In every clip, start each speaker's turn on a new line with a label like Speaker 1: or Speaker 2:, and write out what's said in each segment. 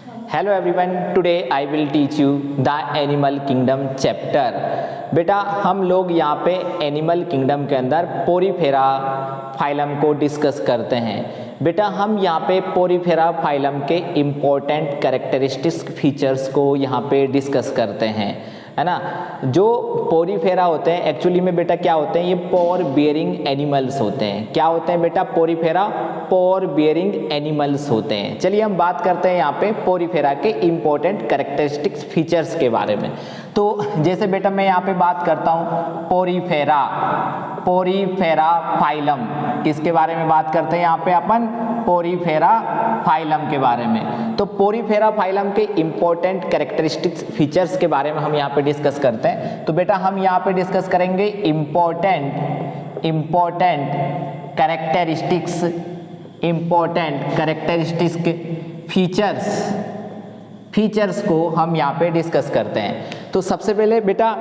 Speaker 1: Hello everyone, today I will teach you the animal kingdom chapter. बेटा हम लोग यहाँ पे एनिमल किंगडम के अंदर पोरीफेरा फाइलम को डिस्कस करते हैं। बेटा हम यहाँ पे पोरीफेरा फाइलम के इम्पोर्टेंट कैरेक्टरिस्टिक्स फीचर्स को यहाँ पे डिस्कस करते हैं, है ना। जो पोरीफेरा होते हैं एक्चुअली में बेटा क्या होते हैं, ये पोर बियरिंग एनिमल्स होते हैं। क्या होते हैं बेटा? पोरीफेरा पोर बियरिंग एनिमल्स होते हैं। चलिए हम बात करते हैं यहाँ पे पोरीफेरा के इम्पोर्टेंट कैरेक्टरिस्टिक्स फीचर्स के बारे में। तो जैसे बेटा मैं यहाँ पे बात करता हूँ पोरीफेरा फाइलम, किसके बारे में बात करते हैं यहाँ पे अपन? पोरीफेरा फाइलम के बारे में। तो पोरीफेरा फाइलम के इम्पोर्टेंट कैरेक्टरिस्टिक्स फीचर्स के बारे में हम यहाँ पे डिस्कस करते हैं। तो बेटा हम यहाँ पे डिस्कस करेंगे इम्पोर्टेंट कैरेक्टरिस्टिक्स के फीचर्स को हम यहाँ पे डिस्कस करते हैं। तो सबसे पहले बेटा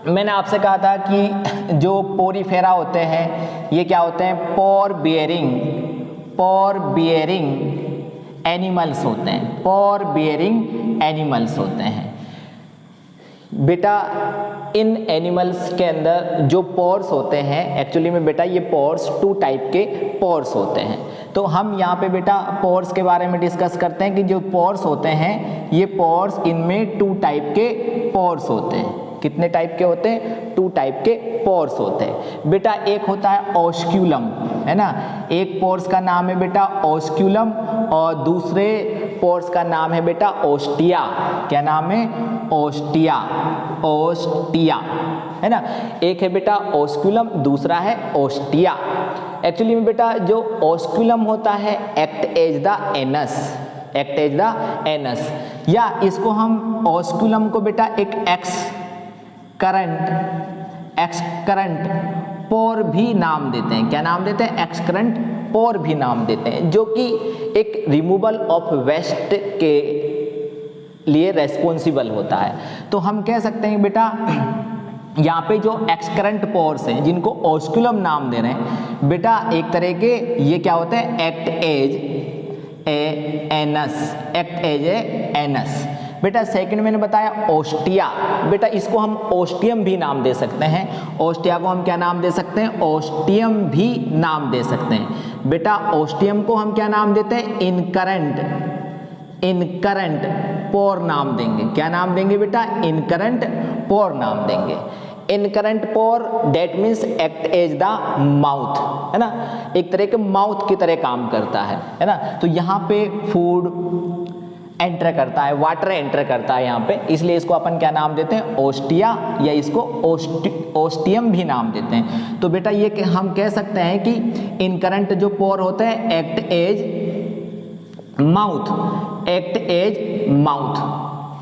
Speaker 1: मैंने आपसे कहा था कि जो पोरीफेरा होते हैं ये क्या होते हैं? पोर बियरिंग एनिमल्स होते हैं। पोर बियरिंग एनिमल्स होते हैं बेटा। इन एनिमल्स के अंदर जो पोर्स होते हैं एक्चुअली में बेटा ये पोर्स 2 टाइप के पोर्स होते हैं। तो हम यहाँ पे बेटा पोर्स के बारे में डिस्कस करते हैं कि जो पोर्स होते हैं ये पोर्स, इनमें 2 टाइप के पोर्स होते हैं। कितने टाइप के होते हैं? 2 टाइप के पोर्स होते हैं बेटा। एक होता है ओस्क्यूलम, है ना। एक पोर्स का नाम है बेटा ओस्क्यूलम और दूसरे पोर्स का नाम है बेटा ओस्टिया। क्या नाम है? ओस्टिया, है ना। एक है बेटा ओस्क्यूलम, दूसरा है ओस्टिया। एक्चुअली में बेटा जो ओस्क्यूलम होता है एक्ट एज द एनस, या इसको हम ओस्क्यूलम को बेटा एक एक्स करंट पोर भी नाम देते हैं। क्या नाम देते हैं? एक्स करंट पोर भी नाम देते हैं, जो कि एक रिमूवल ऑफ वेस्ट के लिए रेस्पॉन्सिबल होता है। तो हम कह सकते हैं बेटा यहाँ पे जो एक्सकरेंट पोर्स हैं जिनको ओस्क्यूलम नाम दे रहे हैं बेटा, एक तरह के ये क्या होते हैं? एक्ट एज ए एनस बेटा। सेकंड मैंने बताया ओस्टिया बेटा, इसको हम ओस्टियम भी नाम दे सकते हैं। ओस्टिया को हम क्या नाम दे सकते हैं? ओस्टियम भी नाम दे सकते हैं बेटा। ओस्टियम को हम क्या नाम देते हैं? इनकरेंट पोर नाम देंगे। क्या नाम देंगे बेटा? इनकरेंट पोर नाम देंगे। Incurrent pore that means act as the mouth, है ना। एक तरह के माउथ की तरह काम करता है ना। तो यहाँ पे फूड एंटर करता है, वाटर एंटर करता है यहाँ पे, इसलिए इसको अपन क्या नाम देते हैं? ओस्टिया, या इसको ओस्टियम भी नाम देते हैं। तो बेटा ये हम कह सकते हैं कि इनकरेंट जो पोर होते हैं एक्ट एज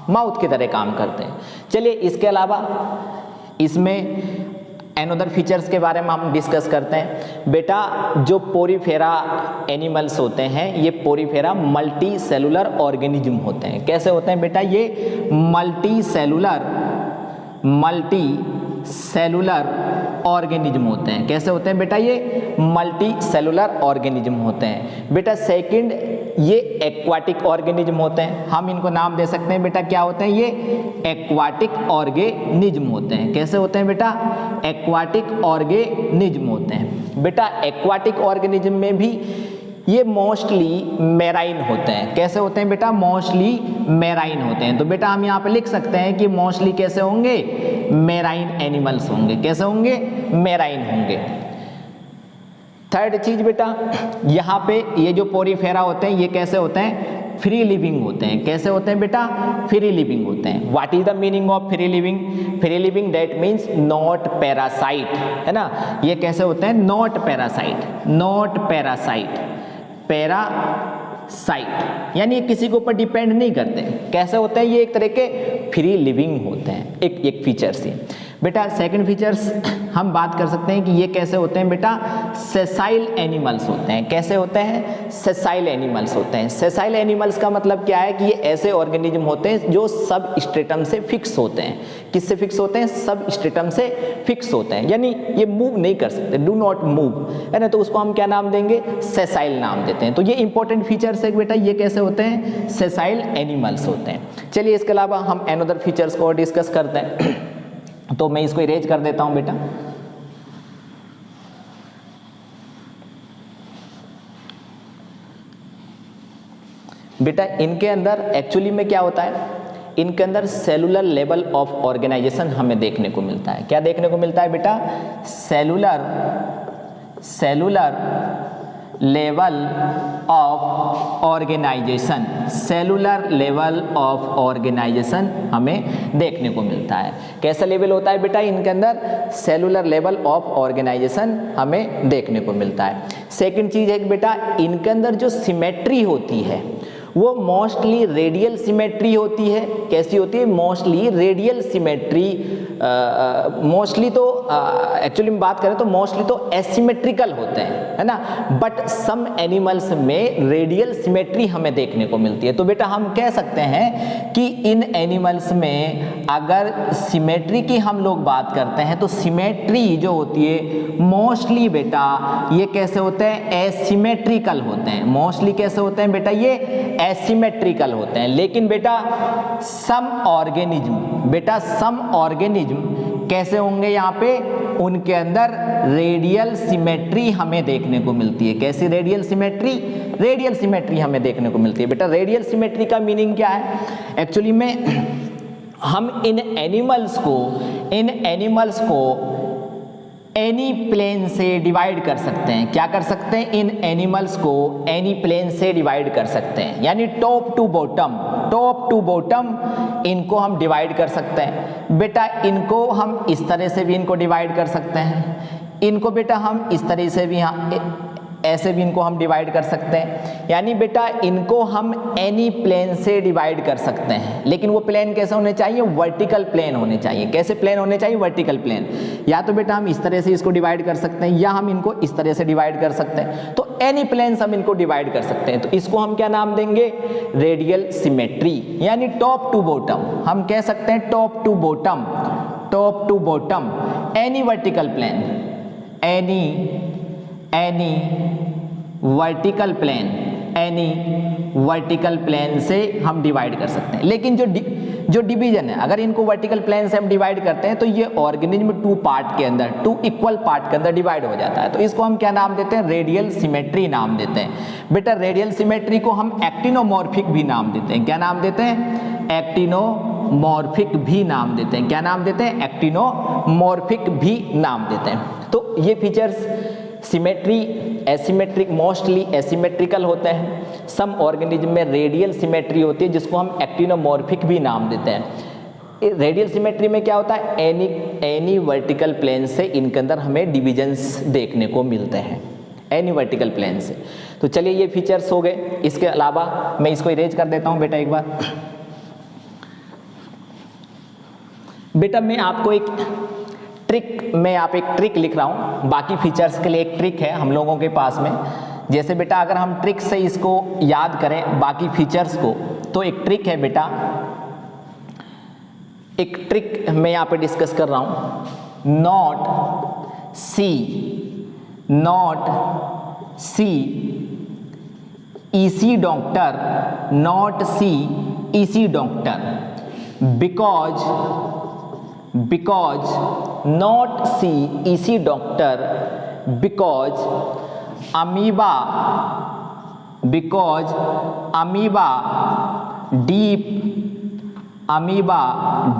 Speaker 1: माउथ की तरह काम करते हैं। चलिए इसके अलावा इसमें एनोदर फीचर्स के बारे में हम डिस्कस करते हैं बेटा। जो पोरीफेरा एनिमल्स होते हैं ये पोरीफेरा मल्टी सेलुलर ऑर्गेनिज्म होते हैं। कैसे होते हैं बेटा? ये मल्टी सेलुलर ऑर्गेनिज्म होते हैं। कैसे होते हैं बेटा? ये मल्टी सेलुलर ऑर्गेनिज्म होते हैं बेटा। सेकंड ये एक्वाटिक ऑर्गेनिज्म होते हैं। हम इनको नाम दे सकते हैं बेटा, क्या होते हैं? ये एक्वाटिक ऑर्गेनिज्म होते हैं। कैसे होते हैं बेटा? एक्वाटिक ऑर्गेनिज्म होते हैं बेटा। एक्वाटिक ऑर्गेनिज्म में भी ये मोस्टली मेराइन होते हैं। कैसे होते हैं बेटा? मोस्टली मेराइन होते हैं। तो बेटा हम यहाँ पे लिख सकते हैं कि मोस्टली कैसे होंगे? मेराइन एनिमल्स होंगे। कैसे होंगे? मेराइन होंगे। थर्ड चीज बेटा, यहाँ पे ये जो पोरीफेरा होते हैं ये कैसे होते हैं? फ्री लिविंग होते हैं। कैसे होते हैं बेटा? फ्री लिविंग होते हैं। What is the meaning of free living? Free living that means not parasite, है ना। ये कैसे होते हैं? नॉट पैरासाइट, यानी ये किसी के ऊपर डिपेंड नहीं करते। कैसे होते हैं? ये एक तरह के फ्री लिविंग होते हैं। एक फीचर से बेटा। सेकंड फीचर्स हम बात कर सकते हैं कि ये कैसे होते हैं बेटा? सेसाइल एनिमल्स होते हैं। कैसे होते हैं? सेसाइल एनिमल्स होते हैं। सेसाइल एनिमल्स का मतलब क्या है कि ये ऐसे ऑर्गेनिज्म होते हैं जो सब स्ट्रेटम से फिक्स होते हैं। किससे फिक्स होते हैं? सब स्ट्रेटम से फिक्स होते हैं, यानी ये मूव नहीं कर सकते, डू नॉट मूव, है ना। तो उसको हम क्या नाम देंगे? सेसाइल नाम देते हैं। तो ये इंपॉर्टेंट फीचर्स है बेटा, ये कैसे होते हैं? सेसाइल एनिमल्स होते हैं। चलिए इसके अलावा हम एनोदर फीचर्स को डिस्कस करते हैं। तो मैं इसको इरेज कर देता हूं बेटा। बेटा इनके अंदर एक्चुअली में क्या होता है, इनके अंदर सेलुलर लेवल ऑफ ऑर्गेनाइजेशन हमें देखने को मिलता है। क्या देखने को मिलता है बेटा? Cellular level of organisation, cellular level of organisation हमें देखने को मिलता है। कैसा लेवल होता है बेटा इनके अंदर? सेलुलर लेवल ऑफ ऑर्गेनाइजेशन हमें देखने को मिलता है। सेकंड चीज है कि बेटा इनके अंदर जो सिमेट्री होती है वो मोस्टली रेडियल सिमेट्री होती है। कैसी होती है? Mostly radial symmetry. मोस्टली तो एक्चुअली में बात करें तो मोस्टली तो एसिमेट्रिकल होते हैं, है ना, बट सम एनिमल्स में रेडियल सिमेट्री हमें देखने को मिलती है। तो बेटा हम कह सकते हैं कि इन एनिमल्स में अगर सिमेट्री की हम लोग बात करते हैं तो सिमेट्री जो होती है मोस्टली बेटा ये कैसे होते हैं? एसिमेट्रिकल होते हैं। मोस्टली कैसे होते हैं बेटा? ये एसिमेट्रिकल होते हैं। लेकिन बेटा सम ऑर्गेनिज्म कैसे होंगे? यहाँ पे उनके अंदर रेडियल सिमेट्री हमें देखने को मिलती है। कैसी रेडियल सिमेट्री? रेडियल सिमेट्री हमें देखने को मिलती है। बेटा रेडियल सिमेट्री का मीनिंग क्या है? एक्चुअली में हम इन एनिमल्स को एनी प्लेन से डिवाइड कर सकते हैं। क्या कर सकते हैं? इन एनिमल्स को एनी प्लेन से डिवाइड कर सकते हैं, यानी टॉप टू बॉटम इनको हम डिवाइड कर सकते हैं। बेटा इनको हम इस तरह से भी इनको डिवाइड कर सकते हैं, इनको बेटा हम इस तरह से भी ऐसे भी इनको हम डिवाइड कर सकते हैं, यानी बेटा इनको हम एनी प्लेन से डिवाइड कर सकते हैं। लेकिन वो प्लेन कैसे होने चाहिए? वर्टिकल प्लेन होने चाहिए। कैसे प्लेन होने चाहिए? Vertical plane. या तो बेटा हम इस तरह से इसको डिवाइड कर सकते हैं या हम इनको इस तरह से डिवाइड कर सकते हैं। तो एनी प्लेन हम इनको डिवाइड कर सकते हैं। तो इसको हम क्या नाम देंगे? रेडियल सिमेट्री, यानी टॉप टू बॉटम। हम कह सकते हैं top to bottom any vertical plane, any vertical plane से हम डिवाइड कर सकते हैं। लेकिन जो डिवीजन है, अगर इनको वर्टिकल प्लेन से हम डिवाइड करते हैं तो ये ऑर्गेनिज्म टू इक्वल पार्ट के अंदर डिवाइड हो जाता है। तो इसको हम क्या नाम देते हैं? रेडियल सिमेट्री नाम देते हैं। बेटा रेडियल सिमेट्री को हम एक्टिनोमॉर्फिक भी नाम देते हैं। क्या नाम देते हैं? एक्टिनोमॉर्फिक भी नाम देते हैं। क्या नाम देते हैं? एक्टिनोमॉर्फिक भी नाम देते हैं। तो ये features symmetry, asymmetric, mostly asymmetrical होते हैं। सम ऑर्गेनिज्म में रेडियल सिमेट्री होती है जिसको हम एक्टिनोमॉर्फिक भी नाम देते हैं। रेडियल सिमेट्री में क्या होता है? एनी वर्टिकल प्लेन से इनके अंदर हमें डिविजन्स देखने को मिलते हैं, एनी वर्टिकल प्लेन से। तो चलिए ये फीचर्स हो गए। इसके अलावा मैं इसको इरेज कर देता हूं बेटा एक बार। बेटा मैं आपको एक ट्रिक लिख रहा हूं। बाकी फीचर्स के लिए एक ट्रिक है हम लोगों के पास में। जैसे बेटा अगर हम ट्रिक से इसको याद करें बाकी फीचर्स को, तो एक ट्रिक है बेटा, एक ट्रिक मैं यहाँ पे डिस्कस कर रहा हूं। Not see EC doctor, not see EC doctor, because not see EC doctor because amoeba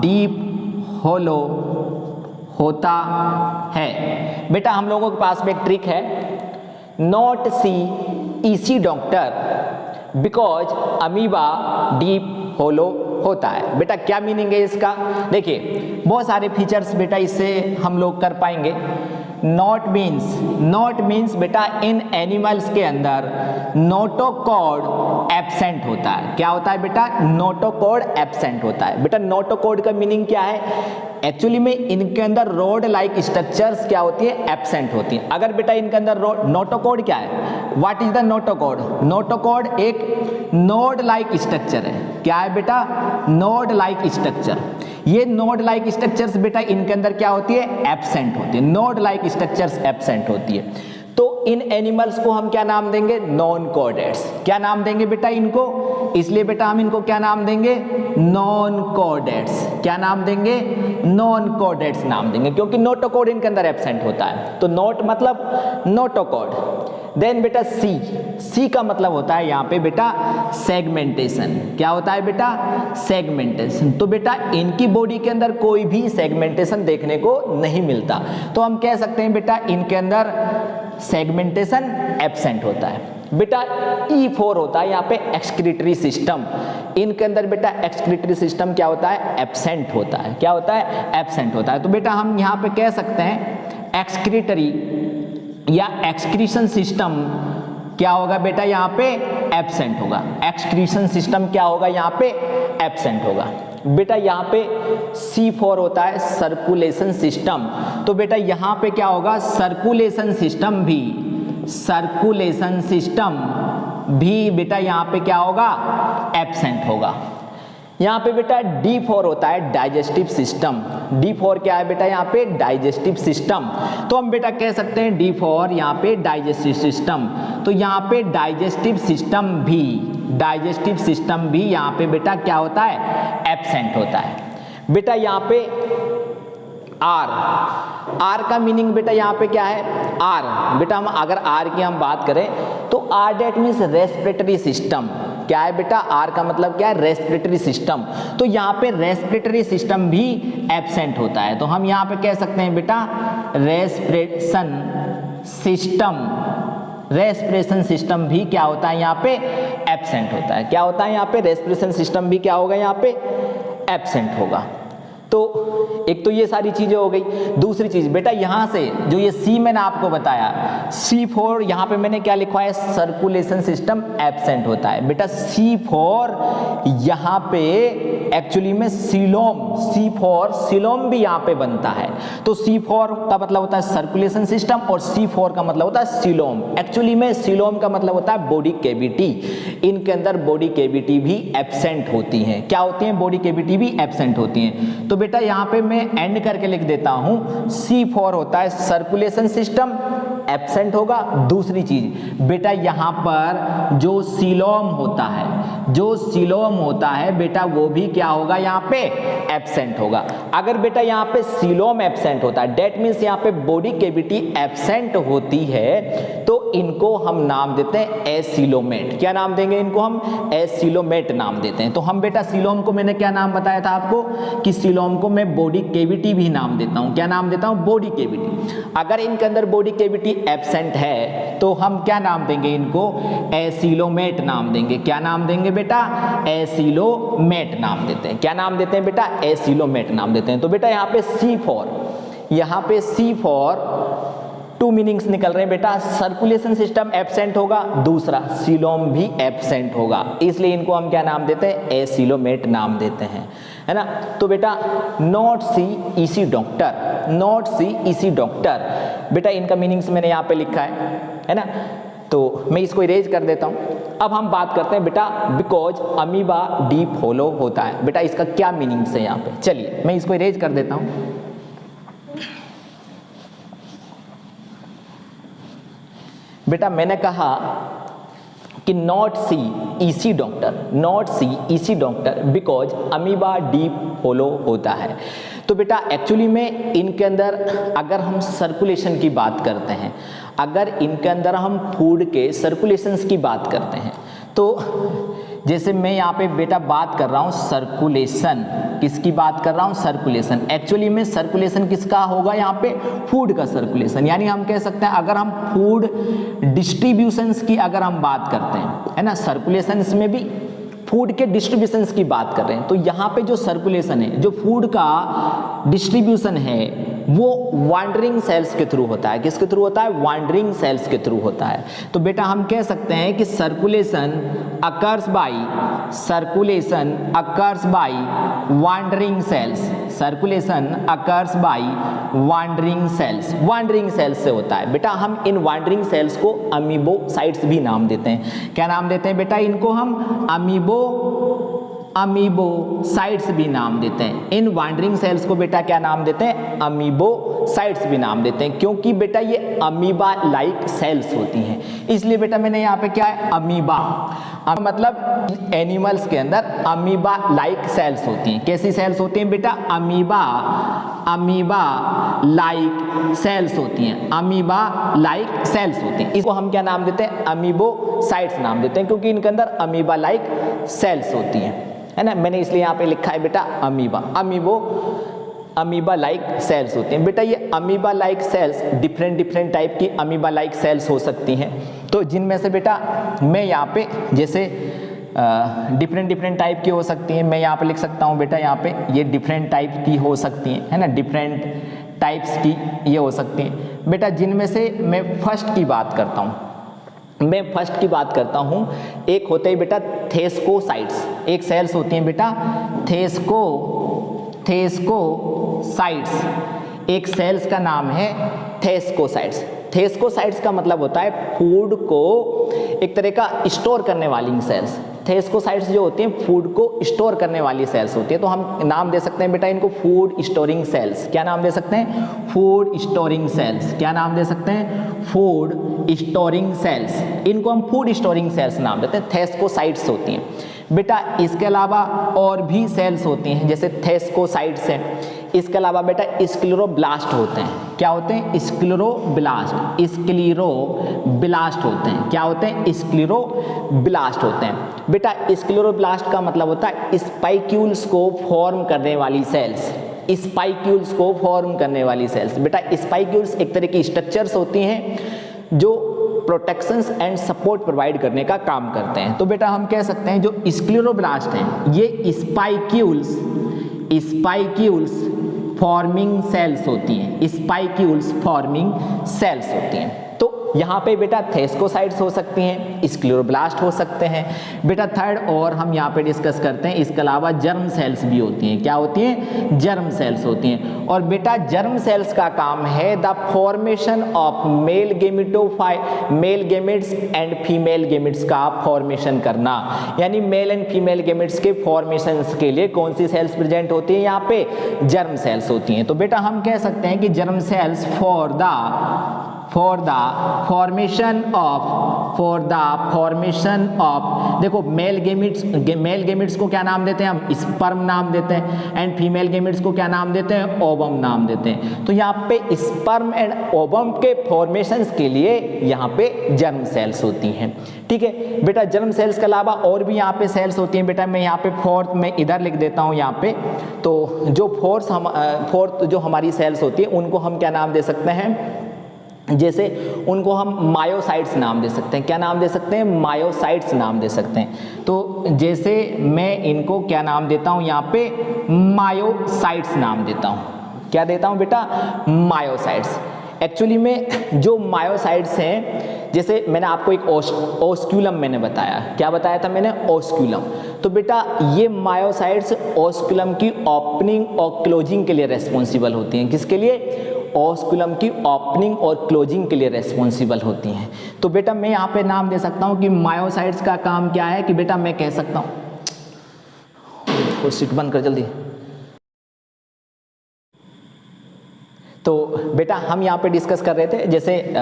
Speaker 1: deep hollow होता है। बेटा हम लोगों के पास में एक ट्रिक है, not see EC doctor because amoeba deep hollow होता है। बेटा क्या मीनिंग है इसका? देखिए बहुत सारे फीचर्स बेटा इससे हम लोग कर पाएंगे। नॉट मीन्स बेटा इन एनिमल्स के अंदर नोटोकॉड एब्सेंट होता है। क्या होता है बेटा? नोटोकॉड एब्सेंट होता है। बेटा नोटोकॉड का मीनिंग क्या है? एक्चुअली में इनके अंदर रोड लाइक स्ट्रक्चर्स क्या होती है? एब्सेंट होती है। अगर बेटा इनके अंदर नोटोकॉड क्या है? What is the notochord? Notochord एक नोड लाइक स्ट्रक्चर है। क्या है बेटा? Node like structure. ये नोड लाइक स्ट्रक्चर्स बेटा इनके अंदर क्या होती है? एब्सेंट होती है। नोड लाइक स्ट्रक्चर्स एब्सेंट होती है। तो इन एनिमल्स को हम क्या नाम देंगे? नॉन कोडेट्स। क्या नाम देंगे बेटा इनको? इसलिए बेटा हम इनको क्या नाम देंगे? नॉन कोडेट्स। क्या नाम देंगे? नॉन कोडेट्स नाम देंगे, क्योंकि नोटोकोड इनके अंदर एब्सेंट होता है। तो नोट मतलब नोटोकोड। देन बेटा सी का मतलब होता है यहाँ पे बेटा सेगमेंटेशन। क्या होता है बेटा? सेगमेंटेशन। तो बेटा इनकी बॉडी के अंदर कोई भी सेगमेंटेशन देखने को नहीं मिलता, तो हम कह सकते हैं बेटा इनके अंदर सेगमेंटेशन एब्सेंट होता है। बेटा E4 होता है यहाँ पे एक्सक्रीटरी सिस्टम। इनके अंदर बेटा एक्सक्रीटरी सिस्टम क्या होता है? एब्सेंट होता है। क्या होता है? एब्सेंट होता है। तो बेटा हम यहाँ पे कह सकते हैं एक्सक्रीटरी या एक्सक्रीशन सिस्टम क्या होगा बेटा? यहाँ पे एब्सेंट होगा। एक्सक्रीशन सिस्टम क्या होगा? यहाँ पे एब्सेंट होगा। बेटा यहाँ पे C4 होता है सर्कुलेशन सिस्टम। तो बेटा यहाँ पे क्या होगा? सर्कुलेशन सिस्टम भी बेटा यहाँ पे क्या होगा? एब्सेंट होगा। यहाँ पे बेटा D4 होता है डाइजेस्टिव सिस्टम। D4 क्या है बेटा? यहाँ पे डाइजेस्टिव सिस्टम। तो हम बेटा कह सकते हैं D4 यहाँ पे डाइजेस्टिव सिस्टम। तो यहाँ पे डाइजेस्टिव सिस्टम भी यहाँ पे बेटा क्या होता है? एब्सेंट होता है। बेटा यहाँ पे आर का मीनिंग बेटा यहाँ पे क्या है? आर बेटा हम अगर आर की हम बात करें तो R that means respiratory system. क्या है बेटा? आर का मतलब क्या है? Respiratory system. तो यहाँ पे रेस्पिरेटरी सिस्टम भी एब्सेंट होता है। तो हम यहाँ पे कह सकते हैं बेटा रेस्पिरेशन सिस्टम भी क्या होता है? यहाँ पे एब्सेंट होता है। क्या होता है? यहाँ पे रेस्पिरेशन सिस्टम भी क्या होगा? यहाँ पे एब्सेंट होगा। तो एक तो ये सारी चीजें हो गई। दूसरी चीज बेटा यहाँ से जो ये सी मैंने आपको बताया C4, यहाँ पे मैंने क्या लिखा है? सर्कुलेशन सिस्टम एब्सेंट होता है। बेटा C4 यहाँ पे एक्चुअली में सिलोम भी यहाँ पे बनता है। तो C4 का मतलब होता है सर्कुलेशन सिस्टम और C4 का मतलब होता है सिलोम। एक्चुअली में सिलोम का मतलब होता है बॉडी कैविटी। इनके अंदर बॉडी कैविटी भी एब्सेंट होती है। क्या होती है? बॉडी कैविटी भी एब्सेंट होती है। तो बेटा यहाँ पे मैं एंड करके लिख देता हूं C4 होता है सर्कुलेशन सिस्टम, एब्सेंट होगा। दूसरी चीज बेटा यहाँ पर जो सिलोम होता है बेटा वो भी क्या होगा? यहाँ पे एब्सेंट होगा। अगर बेटा यहाँ पे सिलोम एब्सेंट होता है डेट मीन्स यहाँ पे बॉडी कैविटी एब्सेंट होती है, तो इनको हम नाम देते हैं एसिलोमेट। क्या नाम देंगे इनको? हम एसिलोमेट नाम देते हैं। तो हम बेटा सिलोम को मैंने क्या नाम बताया था आपको कि सिलोम को मैं बॉडी कैविटी भी नाम देता हूं। क्या नाम देता हूं? Body cavity. अगर इनके अंदर बॉडी कैविटी एब्सेंट है तो हम क्या नाम देंगे? इनको एसिलोमेट नाम देंगे। क्या नाम देंगे बेटा? एसिलोमेट नाम देते हैं। क्या नाम देते हैं बेटा? एसिलोमेट नाम देते हैं। तो बेटा यहाँ पे C4 टू मीनिंग्स निकल रहे हैं बेटा। सर्कुलेशन सिस्टम एब्सेंट होगा, दूसरा सिलोम भी एब्सेंट होगा, इसलिए इनको हम क्या नाम देते हैं? एसिलोमेट नाम देते हैं, है ना। तो बेटा नॉट सी ईसी डॉक्टर बेटा इनका मीनिंग्स मैंने यहाँ पे लिखा है ना। तो मैं इसको इरेज कर देता हूँ। अब हम बात करते हैं बेटा बिकॉज अमीबा डीप होलो होता है। बेटा इसका क्या मीनिंग्स है यहाँ पे? चलिए मैं इसको इरेज कर देता हूँ। बेटा मैंने कहा कि not see EC doctor because amoeba deep hollow होता है। तो बेटा एक्चुअली में इनके अंदर अगर हम सर्कुलेशन की बात करते हैं, अगर इनके अंदर हम फूड के सर्कुलेशंस की बात करते हैं, तो जैसे मैं यहाँ पे बेटा बात कर रहा हूँ सर्कुलेशन, किसकी बात कर रहा हूँ? सर्कुलेशन। एक्चुअली में सर्कुलेशन किसका होगा? यहाँ पे फूड का सर्कुलेशन। यानी हम कह सकते हैं अगर हम फूड डिस्ट्रीब्यूशंस की अगर हम बात करते हैं, है ना, सर्कुलेशंस में भी फूड के डिस्ट्रीब्यूशंस की बात कर रहे हैं, तो यहाँ पे जो सर्कुलेशन है, जो फूड का डिस्ट्रीब्यूशन है वो वांडरिंग सेल्स के थ्रू होता है। किसके थ्रू होता है? वांडरिंग सेल्स के थ्रू होता है। तो बेटा हम कह सकते हैं कि circulation occurs by wandering cells, circulation occurs by wandering cells से होता है। बेटा हम इन वांडरिंग सेल्स को अमीबोसाइट्स भी नाम देते हैं। क्या नाम देते हैं बेटा? इनको हम अमीबोसाइट्स भी नाम देते हैं। इन वांडरिंग सेल्स को बेटा क्या नाम देते हैं? अमीबोसाइट्स भी नाम देते हैं, क्योंकि बेटा ये अमीबा लाइक सेल्स होती हैं। इसलिए बेटा मैंने यहाँ पे क्या है? अमीबा, मतलब एनिमल्स के अंदर अमीबा लाइक सेल्स होती हैं। कैसी सेल्स होती हैं बेटा? अमीबा लाइक सेल्स होती हैं। अमीबा लाइक सेल्स होती हैं। इसको हम क्या नाम देते हैं? अमीबोसाइट्स नाम देते हैं, क्योंकि इनके अंदर अमीबा लाइक सेल्स होती हैं, है ना। मैंने इसलिए यहाँ पे लिखा है बेटा अमीबा लाइक सेल्स होती हैं। बेटा ये amoeba like sales different type की अमीबा लाइक सेल्स हो सकती हैं। तो जिनमें से बेटा मैं यहाँ पे जैसे डिफरेंट टाइप की हो सकती हैं, मैं यहाँ पे लिख सकता हूँ बेटा, यहाँ पे ये डिफरेंट टाइप की हो सकती हैं, है ना। डिफरेंट टाइप्स की ये हो सकती हैं बेटा, जिनमें से मैं फर्स्ट की बात करता हूँ। एक होते हैं बेटा थेस्कोसाइट्स, एक सेल्स होती हैं बेटा थेस्कोसाइट्स। एक सेल्स का नाम है थेस्कोसाइट्स। थेस्कोसाइट्स का मतलब होता है फूड को एक तरह का स्टोर करने वाली सेल्स। थेस्कोसाइट्स जो होती हैं फूड को स्टोर करने वाली सेल्स होती है। तो हम नाम दे सकते हैं बेटा इनको फूड स्टोरिंग सेल्स। क्या नाम दे सकते हैं? Food storing cells. क्या नाम दे सकते हैं? Food storing cells. इनको हम फूड स्टोरिंग सेल्स नाम देते हैं, थेस्कोसाइट्स होती हैं बेटा। इसके अलावा और भी सेल्स होती हैं, जैसे थेस्कोसाइट्स हैं। इसके अलावा बेटा स्क्लेरोब्लास्ट होते हैं। क्या होते हैं? स्क्लेरोब्लास्ट होते हैं। क्या होते हैं? स्क्लेरोब्लास्ट होते हैं बेटा। स्क्लेरोब्लास्ट का मतलब होता है स्पाइक्यूल्स को फॉर्म करने वाली सेल्स। बेटा स्पाइक्यूल्स एक तरह की स्ट्रक्चर्स होती हैं जो प्रोटेक्शंस एंड सपोर्ट प्रोवाइड करने का काम करते हैं। तो बेटा हम कह सकते हैं जो स्क्लेरोब्लास्ट हैं ये स्पाइक्यूल्स फॉर्मिंग सेल्स होती हैं। तो यहाँ पे बेटा थेस्कोसाइट्स हो सकती हैं, स्क्लेरोब्लास्ट हो सकते हैं बेटा। थर्ड और हम यहाँ पे डिस्कस करते हैं, इसके अलावा जर्म सेल्स भी होती हैं। क्या होती हैं? जर्म सेल्स होती हैं। और बेटा जर्म सेल्स का काम है the formation of male gametes and female gametes का फॉर्मेशन करना। यानी मेल एंड फीमेल गेमेट्स के फॉर्मेशन के लिए कौन सी सेल्स प्रेजेंट होती है? यहाँ पे जर्म सेल्स होती हैं। तो बेटा हम कह सकते हैं कि germ cells for the formation of देखो मेल गेमिट्स को क्या नाम देते हैं? हम स्पर्म नाम देते हैं। एंड फीमेल गेमिट्स को क्या नाम देते हैं? ओवम नाम देते हैं। तो यहाँ पे स्पर्म एंड ओवम के फॉर्मेशंस के लिए यहाँ पे जर्म सेल्स होती हैं। ठीक है बेटा। जर्म सेल्स के अलावा और भी यहाँ पे सेल्स होती हैं बेटा। मैं यहाँ पे फोर्थ में इधर लिख देता हूँ यहाँ पे। तो जो फोर्थ जो हमारी सेल्स होती है उनको हम क्या नाम दे सकते हैं? जैसे उनको हम मायोसाइट्स नाम दे सकते हैं। क्या नाम दे सकते हैं? मायोसाइट्स नाम दे सकते हैं। तो जैसे मैं इनको क्या नाम देता हूँ? यहाँ पे मायोसाइट्स नाम देता हूँ। क्या देता हूँ बेटा? मायोसाइट्स। एक्चुअली में जो मायोसाइट्स हैं, जैसे मैंने आपको एक ओस्क्यूलम मैंने बताया। क्या बताया था मैंने? ओस्क्यूलम। तो बेटा ये मायोसाइट्स ओस्क्यूलम की ओपनिंग और क्लोजिंग के लिए रेस्पॉन्सिबल होती हैं। किसके लिए? ओस्कुलम की ओपनिंग और क्लोजिंग के लिए रेस्पॉन्सिबल होती हैं। तो बेटा मैं यहाँ पे नाम दे सकता हूँ कि मायोसाइट्स का काम क्या है, कि बेटा मैं कह सकता हूँ, सीट बंद कर जल्दी। तो बेटा हम यहाँ पे डिस्कस कर रहे थे, जैसे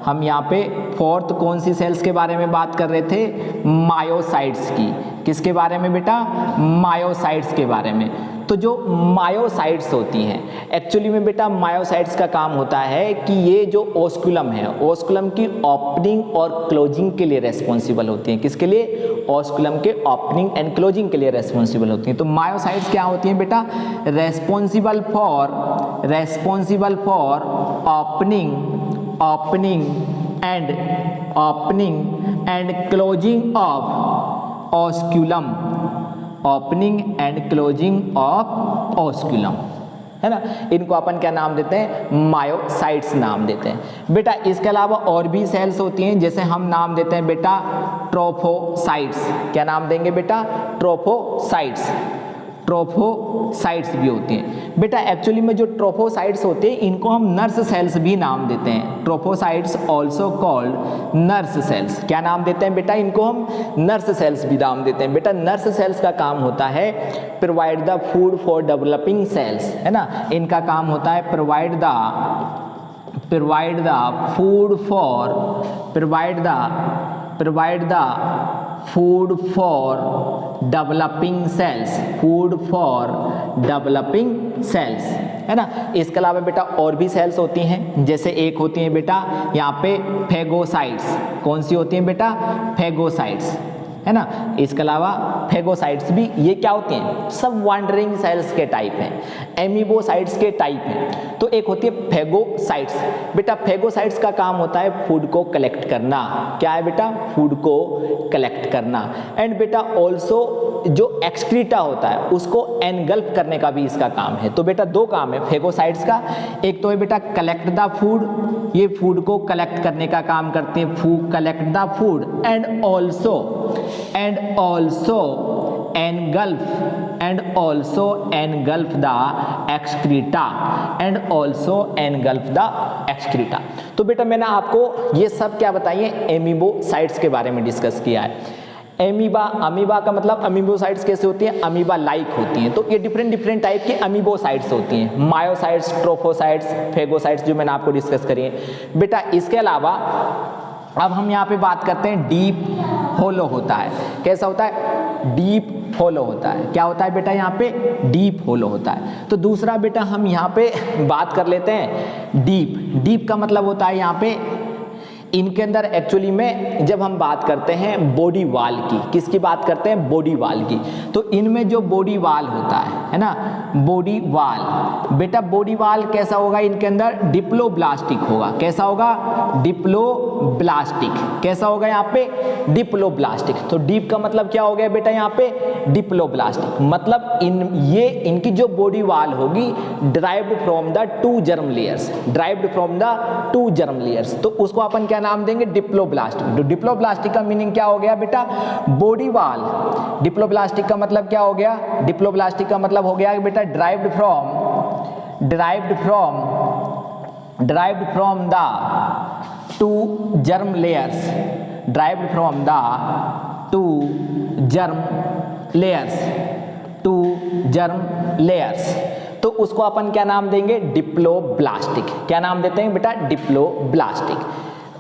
Speaker 1: हम यहाँ पे फोर्थ कौन सी सेल्स के बारे में बात कर रहे थे? मायोसाइट्स की। किसके बारे में बेटा? मायोसाइट्स के बारे में। तो जो मायोसाइट्स होती हैं एक्चुअली में बेटा मायोसाइट्स का काम होता है कि ये जो ओस्कुलम है, ओस्कुलम की ओपनिंग और क्लोजिंग के लिए रेस्पॉन्सिबल होती हैं। किसके लिए? ओस्कुलम के ओपनिंग एंड क्लोजिंग के लिए रेस्पॉन्सिबल होती हैं। तो मायोसाइट्स क्या होती हैं बेटा? Responsible for opening and closing of osculum. Opening and closing of osculum. है ना, इनको अपन क्या नाम देते हैं, मायोसाइट्स नाम देते हैं। बेटा इसके अलावा और भी सेल्स होती हैं, जैसे हम नाम देते हैं बेटा ट्रोफोसाइट्स। क्या नाम देंगे बेटा, ट्रोफोसाइट्स। ट्रोफोसाइट्स भी होती हैं बेटा। एक्चुअली में जो ट्रोफोसाइट्स होते हैं इनको हम नर्स सेल्स भी नाम देते हैं। ट्रोफोसाइट्स ऑल्सो कॉल्ड नर्स सेल्स। क्या नाम देते हैं बेटा, इनको हम नर्स सेल्स भी नाम देते हैं। बेटा नर्स सेल्स का काम होता है provide the food for developing cells, है ना, इनका काम होता है provide the food for developing cells, है ना। इसके अलावा बेटा और भी सेल्स होती हैं, जैसे एक होती हैं बेटा यहाँ पे फेगोसाइट्स। कौन सी होती हैं बेटा, फेगोसाइट्स, है ना। इसके अलावा फेगोसाइट्स भी ये क्या होती हैं, सब वांडरिंग सेल्स के टाइप हैं, एमीबोसाइट्स के टाइप हैं। तो एक होती है फेगोसाइट्स। बेटा फेगोसाइट्स का काम होता है फूड को कलेक्ट करना। क्या है बेटा, फूड को कलेक्ट करना। एंड बेटा ऑल्सो जो एक्सक्रीटा होता है उसको एनगल्फ करने का भी इसका काम है। तो बेटा दो काम है फेगोसाइट्स का, एक तो है बेटा कलेक्ट द फूड, ये फूड को कलेक्ट करने का काम करते हैं, food collect the food, and also engulf the excreta। तो बेटा मैंने आपको ये सब क्या बताइए, एमीबोसाइट्स के बारे में डिस्कस किया है। अमीबा का मतलब अमीबोसाइट्स कैसे होती हैं, अमीबा लाइक होती हैं। तो ये डिफरेंट टाइप की अमीबोसाइट्स होती हैं, मायोसाइट्स, ट्रोफोसाइट्स, फेगोसाइट्स, जो मैंने आपको डिस्कस करी है। बेटा इसके अलावा अब हम यहाँ पे बात करते हैं डीप होलो होता है। कैसा होता है, डीप होलो होता है। क्या होता है बेटा, यहाँ पे डीप होलो होता है। तो दूसरा बेटा हम यहाँ पे बात कर लेते हैं डीप का मतलब होता है यहाँ पे इनके अंदर एक्चुअली में जब हम बात करते हैं बॉडी वाल की, किसकी बात करते हैं, बॉडी वाल की। तो इनमें जो बॉडी वाल होता है ना, बॉडी वाल, बेटा बॉडी वाल कैसा होगा, इनके अंदर डिप्लोब्लास्टिक होगा। कैसा होगा, डिप्लोब्लास्टिक। कैसा होगा यहाँ पे, डिप्लोब्लास्टिक। तो डीप का मतलब क्या हो गया बेटा, यहाँ पे डिप्लोब्लास्टिक। मतलब इनकी जो बॉडी वाल होगी derived from the two germ layers, तो उसको अपन क्या नाम देंगे, डिप्लोब्लास्टिक। तो डिप्लोब्लास्टिक का मीनिंग क्या हो गया बेटा, बॉडी वाल। डिप्लोब्लास्टिक का मतलब क्या हो गया, डिप्लोब्लास्टिक का मतलब हो गया बेटा derived from the two germ layers, तो उसको अपन क्या नाम देंगे, डिप्लोब्लास्टिक। क्या नाम देते हैं बेटा, डिप्लोब्लास्टिक।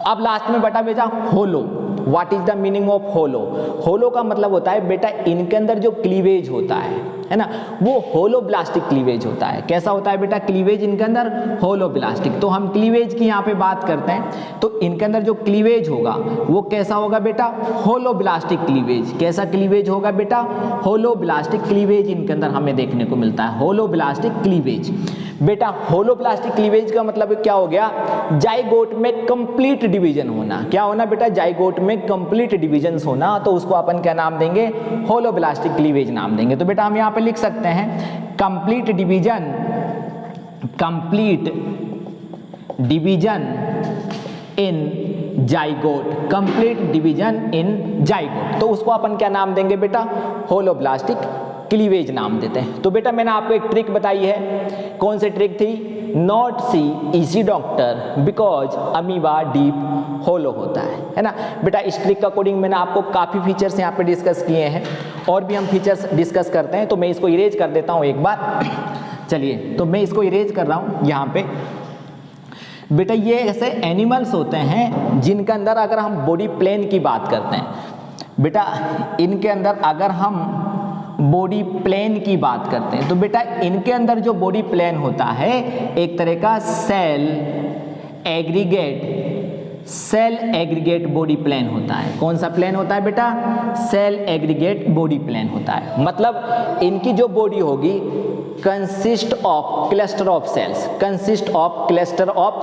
Speaker 1: अब लास्ट में बेटा hollow. What is the meaning of hollow? Hollow का मतलब होता है बेटा इनके अंदर जो क्लीवेज होता है ना, वो होलोब्लास्टिक क्लीवेज होता है। कैसा होता है बेटा, क्लीवेज इनके अंदर होलोब्लास्टिक। तो हम क्लीवेज की यहाँ पे बात करते हैं, तो इनके अंदर जो क्लीवेज होगा वो कैसा होगा बेटा, होलोब्लास्टिक क्लीवेज। कैसा क्लीवेज होगा बेटा, होलोब्लास्टिक क्लीवेज इनके अंदर हमें देखने को मिलता है, होलोब्लास्टिक क्लीवेज। बेटा होलोब्लास्टिक क्लीवेज का मतलब क्या हो गया, जाइगोट में कंप्लीट डिवीजन होना। क्या होना बेटा, जाइगोट में कंप्लीट डिवीजन होना, तो उसको अपन क्या नाम देंगे, होलोब्लास्टिक क्लीवेज नाम देंगे। तो बेटा हम यहाँ पे लिख सकते हैं complete division in zygote, complete division in zygote, तो उसको अपन क्या नाम देंगे बेटा, होलोब्लास्टिक क्लीवेज नाम देते हैं। तो बेटा मैंने आपको एक ट्रिक बताई है, कौन सी ट्रिक थी, not see easy doctor because amoeba deep hollow होता है ना। बेटा इस ट्रिक का अकॉर्डिंग मैंने आपको काफ़ी फीचर्स यहाँ पे डिस्कस किए हैं, और भी हम फीचर्स डिस्कस करते हैं। तो मैं इसको इरेज कर देता हूँ एक बार। चलिए, तो मैं इसको इरेज कर रहा हूँ यहाँ पे। बेटा ये ऐसे एनिमल्स होते हैं जिनके अंदर अगर हम बॉडी प्लेन की बात करते हैं, बेटा इनके अंदर अगर हम बॉडी प्लेन की बात करते हैं, तो बेटा इनके अंदर जो बॉडी प्लेन होता है एक तरह का सेल एग्रीगेट बॉडी प्लेन होता है। कौन सा प्लेन होता है बेटा, सेल एग्रीगेट बॉडी प्लेन होता है। मतलब इनकी जो बॉडी होगी consist of cluster of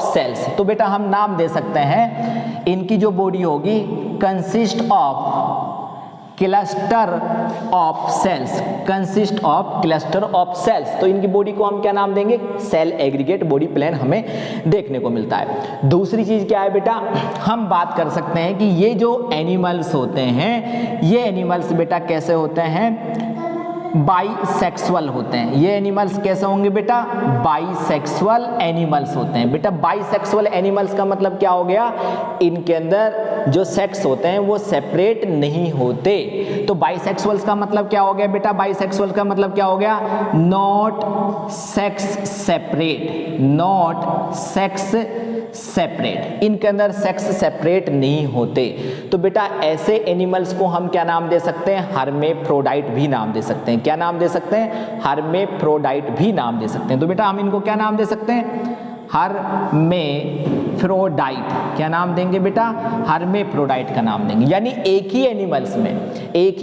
Speaker 1: cells. तो बेटा हम नाम दे सकते हैं इनकी जो बॉडी होगी consist of cluster of cells, consist of cluster of cells. तो इनकी बॉडी को हम क्या नाम देंगे? सेल एग्रीगेट बॉडी प्लान हमें देखने को मिलता है। दूसरी चीज क्या है बेटा, हम बात कर सकते हैं कि ये जो एनिमल्स होते हैं, ये एनिमल्स बेटा कैसे होते हैं? बाइसेक्सुअल होते हैं। ये एनिमल्स कैसे होंगे बेटा? बाइसेक्सुअल एनिमल्स होते हैं। बेटा बाइसेक्सुअल एनिमल्स का मतलब क्या हो गया? इनके अंदर जो सेक्स होते हैं वो सेपरेट नहीं होते। तो बाइसेक्सुअल्स का मतलब क्या हो गया बेटा? बाइसेक्सुअल का मतलब क्या हो गया? Not sex separate, not sex separate. इनके अंदर सेक्स सेपरेट नहीं होते। तो बेटा ऐसे एनिमल्स को हम क्या नाम दे सकते हैं? हर्मेफ्रोडाइट भी नाम दे सकते हैं। क्या नाम दे सकते हैं? हर्मेफ्रोडाइट भी नाम दे सकते हैं। तो बेटा हम इनको क्या नाम दे सकते हैं? हर्मेफ्रोडाइट। क्या नाम देंगे बेटा? हर्मेफ्रोडाइट का नाम देंगे। यानी एक ही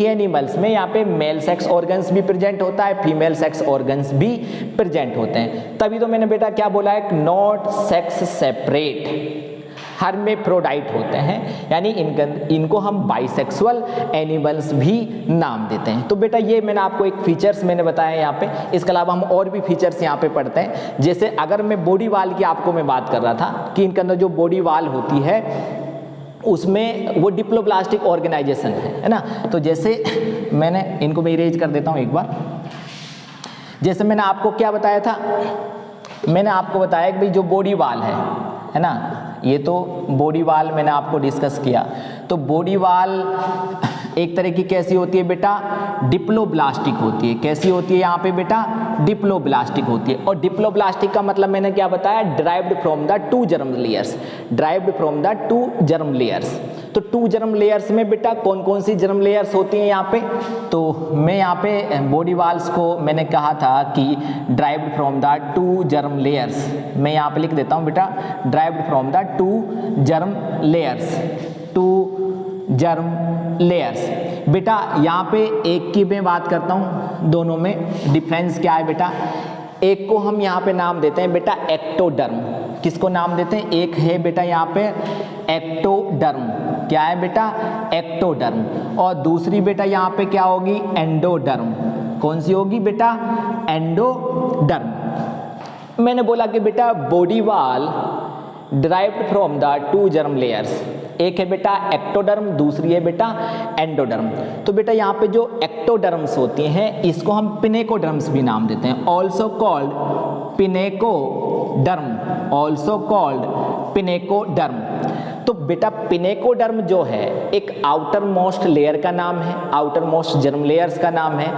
Speaker 1: एनिमल्स में यहाँ पे मेल सेक्स ऑर्गन्स भी प्रेजेंट होता है, फीमेल सेक्स ऑर्गन्स भी प्रेजेंट होते हैं। तभी तो मैंने बेटा क्या बोला है? नॉट सेक्स सेपरेट हर्मेफ्रोडाइट होते हैं। यानी इनको हम बाइसेक्सुअल एनिमल्स भी नाम देते हैं। तो बेटा ये मैंने आपको एक फीचर्स मैंने बताया यहाँ पे। इसके अलावा हम और भी फीचर्स यहाँ पे पढ़ते हैं। जैसे अगर मैं बॉडी वाल की आपको मैं बात कर रहा था कि इनके अंदर जो बॉडी वाल होती है उसमें वो डिप्लोब्लास्टिक ऑर्गेनाइजेशन है ना। तो जैसे मैंने इनको मैं इरेज कर देता हूँ एक बार। जैसे मैंने आपको क्या बताया था? मैंने आपको बताया कि भाई जो बॉडी वाल है ना, ये तो बॉडी वाल मैंने आपको डिस्कस किया। तो बॉडी वाल एक तरह की कैसी होती है बेटा? डिप्लोब्लास्टिक होती है। कैसी होती है यहाँ पे बेटा? डिप्लोब्लास्टिक होती है। और डिप्लोब्लास्टिक का मतलब मैंने क्या बताया? Derived from the two germ layers, derived from the two germ layers. तो टू जर्म लेयर्स में बेटा कौन कौन सी जर्म लेयर्स होती हैं यहाँ पे? तो मैं यहाँ पे बॉडी वाल्स को मैंने कहा था कि derived from the two germ layers. मैं यहाँ पे लिख देता हूँ बेटा, derived from the two germ layers, two germ layers. बेटा यहाँ पे एक की मैं बात करता हूँ, दोनों में डिफरेंस क्या है बेटा? एक को हम यहाँ पे नाम देते हैं बेटा एक्टोडर्म। किसको नाम देते हैं? एक है बेटा यहाँ पे एक्टोडर्म। क्या है बेटा? एक्टोडर्म। और दूसरी बेटा यहाँ पे क्या होगी? एंडोडर्म। कौन सी होगी बेटा? एंडोडर्म। मैंने बोला कि बेटा body wall derived from the two germ layers. एक है बेटा एक्टोडर्म, दूसरी है बेटा एंडोडर्म। तो बेटा यहाँ पे जो एक्टोडर्म्स होती हैं इसको हम पिनेकोडर्म्स भी नाम देते हैं। Also called pinacoderm, also called pinacoderm. तो बेटा पिनेकोडर्म जो है एक आउटर मोस्ट लेयर का नाम है, आउटर मोस्ट जर्म लेयर्स का नाम है।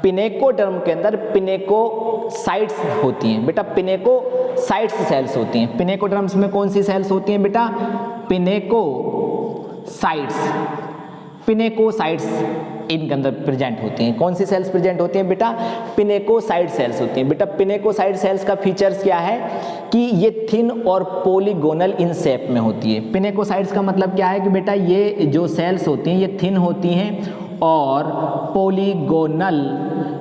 Speaker 1: पिनेकोडर्म के अंदर पिनेकोसाइट्स होती हैं बेटा, पिनेकोसाइट्स सेल्स होती हैं। पिनेकोडर्म्स में कौन सी सेल्स होती हैं बेटा? पिनेकोसाइट्स, पिनेकोसाइट्स इनके अंदर प्रेजेंट होती हैं। कौन सी सेल्स प्रेजेंट होती हैं बेटा? पिनेकोसाइट सेल्स होती हैं। बेटा पिनेकोसाइट सेल्स का फीचर्स क्या है कि ये थिन और पॉलीगोनल इन शेप में होती है। पिनेकोसाइट्स का मतलब क्या है कि बेटा ये जो सेल्स होती हैं ये थिन होती हैं और polygonal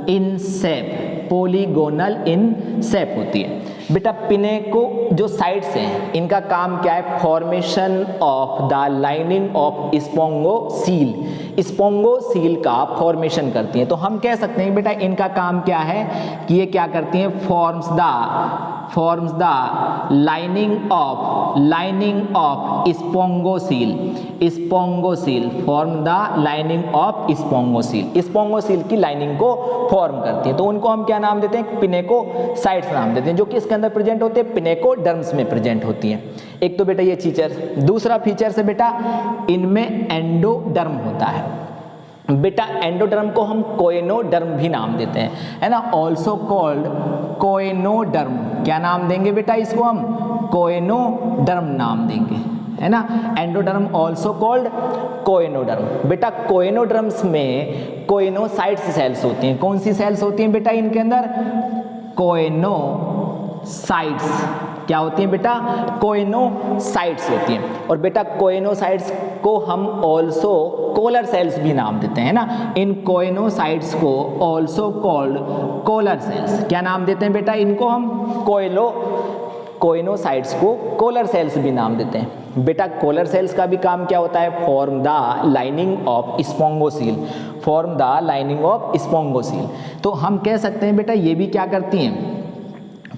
Speaker 1: in shape, polygonal in shape होती है। बेटा पिनेको जो साइड्स हैं इनका काम क्या है? Formation of the lining of spongocoel, spongocoel का फॉर्मेशन करती हैं। तो हम कह सकते हैं बेटा इनका काम क्या है कि ये क्या करती हैं? Forms the lining of spongocoel, spongocoel form the lining of spongocoel, spongocoel की लाइनिंग को फॉर्म करती है। तो उनको हम क्या नाम देते हैं? पिनेकोसाइट्स नाम देते हैं, जो कि इसके अंदर प्रेजेंट होते हैं, पिनेकोडर्म्स में प्रेजेंट होती हैं। एक तो बेटा ये फीचर। दूसरा फीचर है बेटा इनमें एंडोडर्म होता है। बेटा एंडोडर्म को हम कोएनोडर्म भी नाम देते हैं, है ना, ऑल्सो कॉल्ड कोएनोडर्म। क्या नाम देंगे बेटा इसको? हम कोएनोडर्म नाम देंगे, है ना। Endoderm also called choanoderm. बेटा कोएनोडर्म्स में कोएनोसाइट्स सेल्स होती हैं। कौन सी सेल्स होती हैं बेटा इनके अंदर? कोएनोसाइट्स। क्या होती हैं बेटा? कोएनोसाइट्स होती हैं। और बेटा कोएनोसाइट्स को हम ऑल्सो कोलर सेल्स भी नाम देते हैं ना। इन कोएनोसाइट्स को ऑल्सो कॉल्ड कोलर सेल्स। क्या नाम देते हैं बेटा इनको? हम कोएनोसाइट्स को कोलर सेल्स भी नाम देते हैं। बेटा कॉलर सेल्स का भी काम क्या होता है, form the lining of spongocoel, form the lining of spongocoel. तो हम कह सकते हैं बेटा ये भी क्या करती हैं,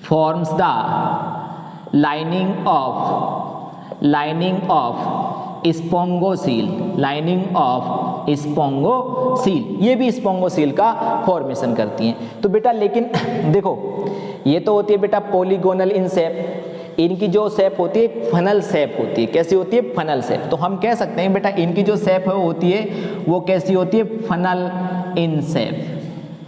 Speaker 1: forms the lining of spongocoel, lining of spongocoel, ये भी स्पोंगोसील का फॉर्मेशन करती हैं। तो बेटा लेकिन देखो ये तो होती है बेटा पॉलीगोनल इन शेप, इनकी जो शेप होती है फनल शेप होती है। कैसी होती है, फनल शेप। तो हम कह सकते हैं बेटा इनकी जो शेप है होती है वो कैसी होती है, फनल इन शेप,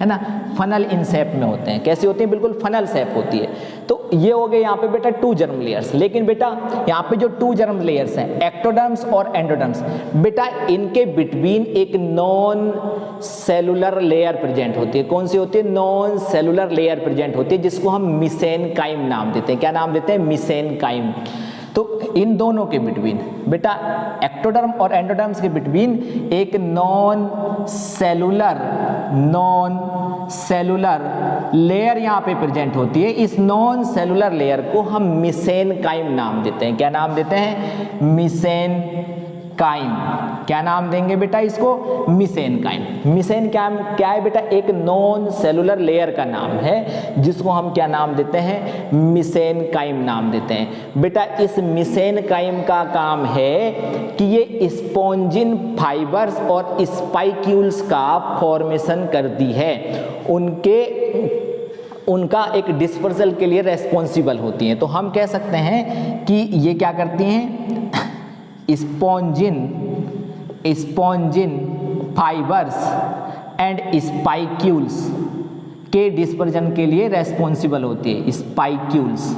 Speaker 1: है ना, फनल इन शेप में होते हैं। कैसी होती है, बिल्कुल फनल शेप होती है। तो ये हो गए यहाँ पे बेटा टू जर्म लेयर्स। लेकिन बेटा यहाँ पे जो टू जर्म लेयर्स हैं, एक्टोडर्म्स और एंडोडर्म्स, बेटा इनके बिटवीन एक नॉन सेलुलर लेयर प्रेजेंट होती है। कौन सी होती है, नॉन सेलुलर लेयर प्रेजेंट होती है, जिसको हम मिसेनकाइम नाम देते हैं। क्या नाम देते हैं, मिसेनकाइम। तो इन दोनों के बिटवीन बेटा एक्टोडर्म और एंडोडर्म्स के बिटवीन एक नॉन सेलुलर लेयर यहाँ पे प्रेजेंट होती है। इस नॉन सेलुलर लेयर को हम मिसेनकाइम नाम देते हैं। क्या नाम देते हैं, मिसेनकाइम। क्या नाम देंगे बेटा इसको, मिसेनकाइम। मिसेनकाइम क्या है बेटा, एक नॉन सेलुलर लेयर का नाम है जिसको हम क्या नाम देते हैं, मिसेनकाइम नाम देते हैं। बेटा इस मिसेनकाइम का काम है कि ये स्पॉन्जिन फाइबर्स और स्पाइक्यूल्स का फॉर्मेशन करती है, उनका एक डिस्पर्सल के लिए रेस्पॉन्सिबल होती हैं। तो हम कह सकते हैं कि ये क्या करती हैं, स्पॉन्जिन फाइबर्स एंड स्पाइक्यूल्स के डिस्पर्जन के लिए रेस्पॉन्सिबल होती है, स्पाइक्यूल्स,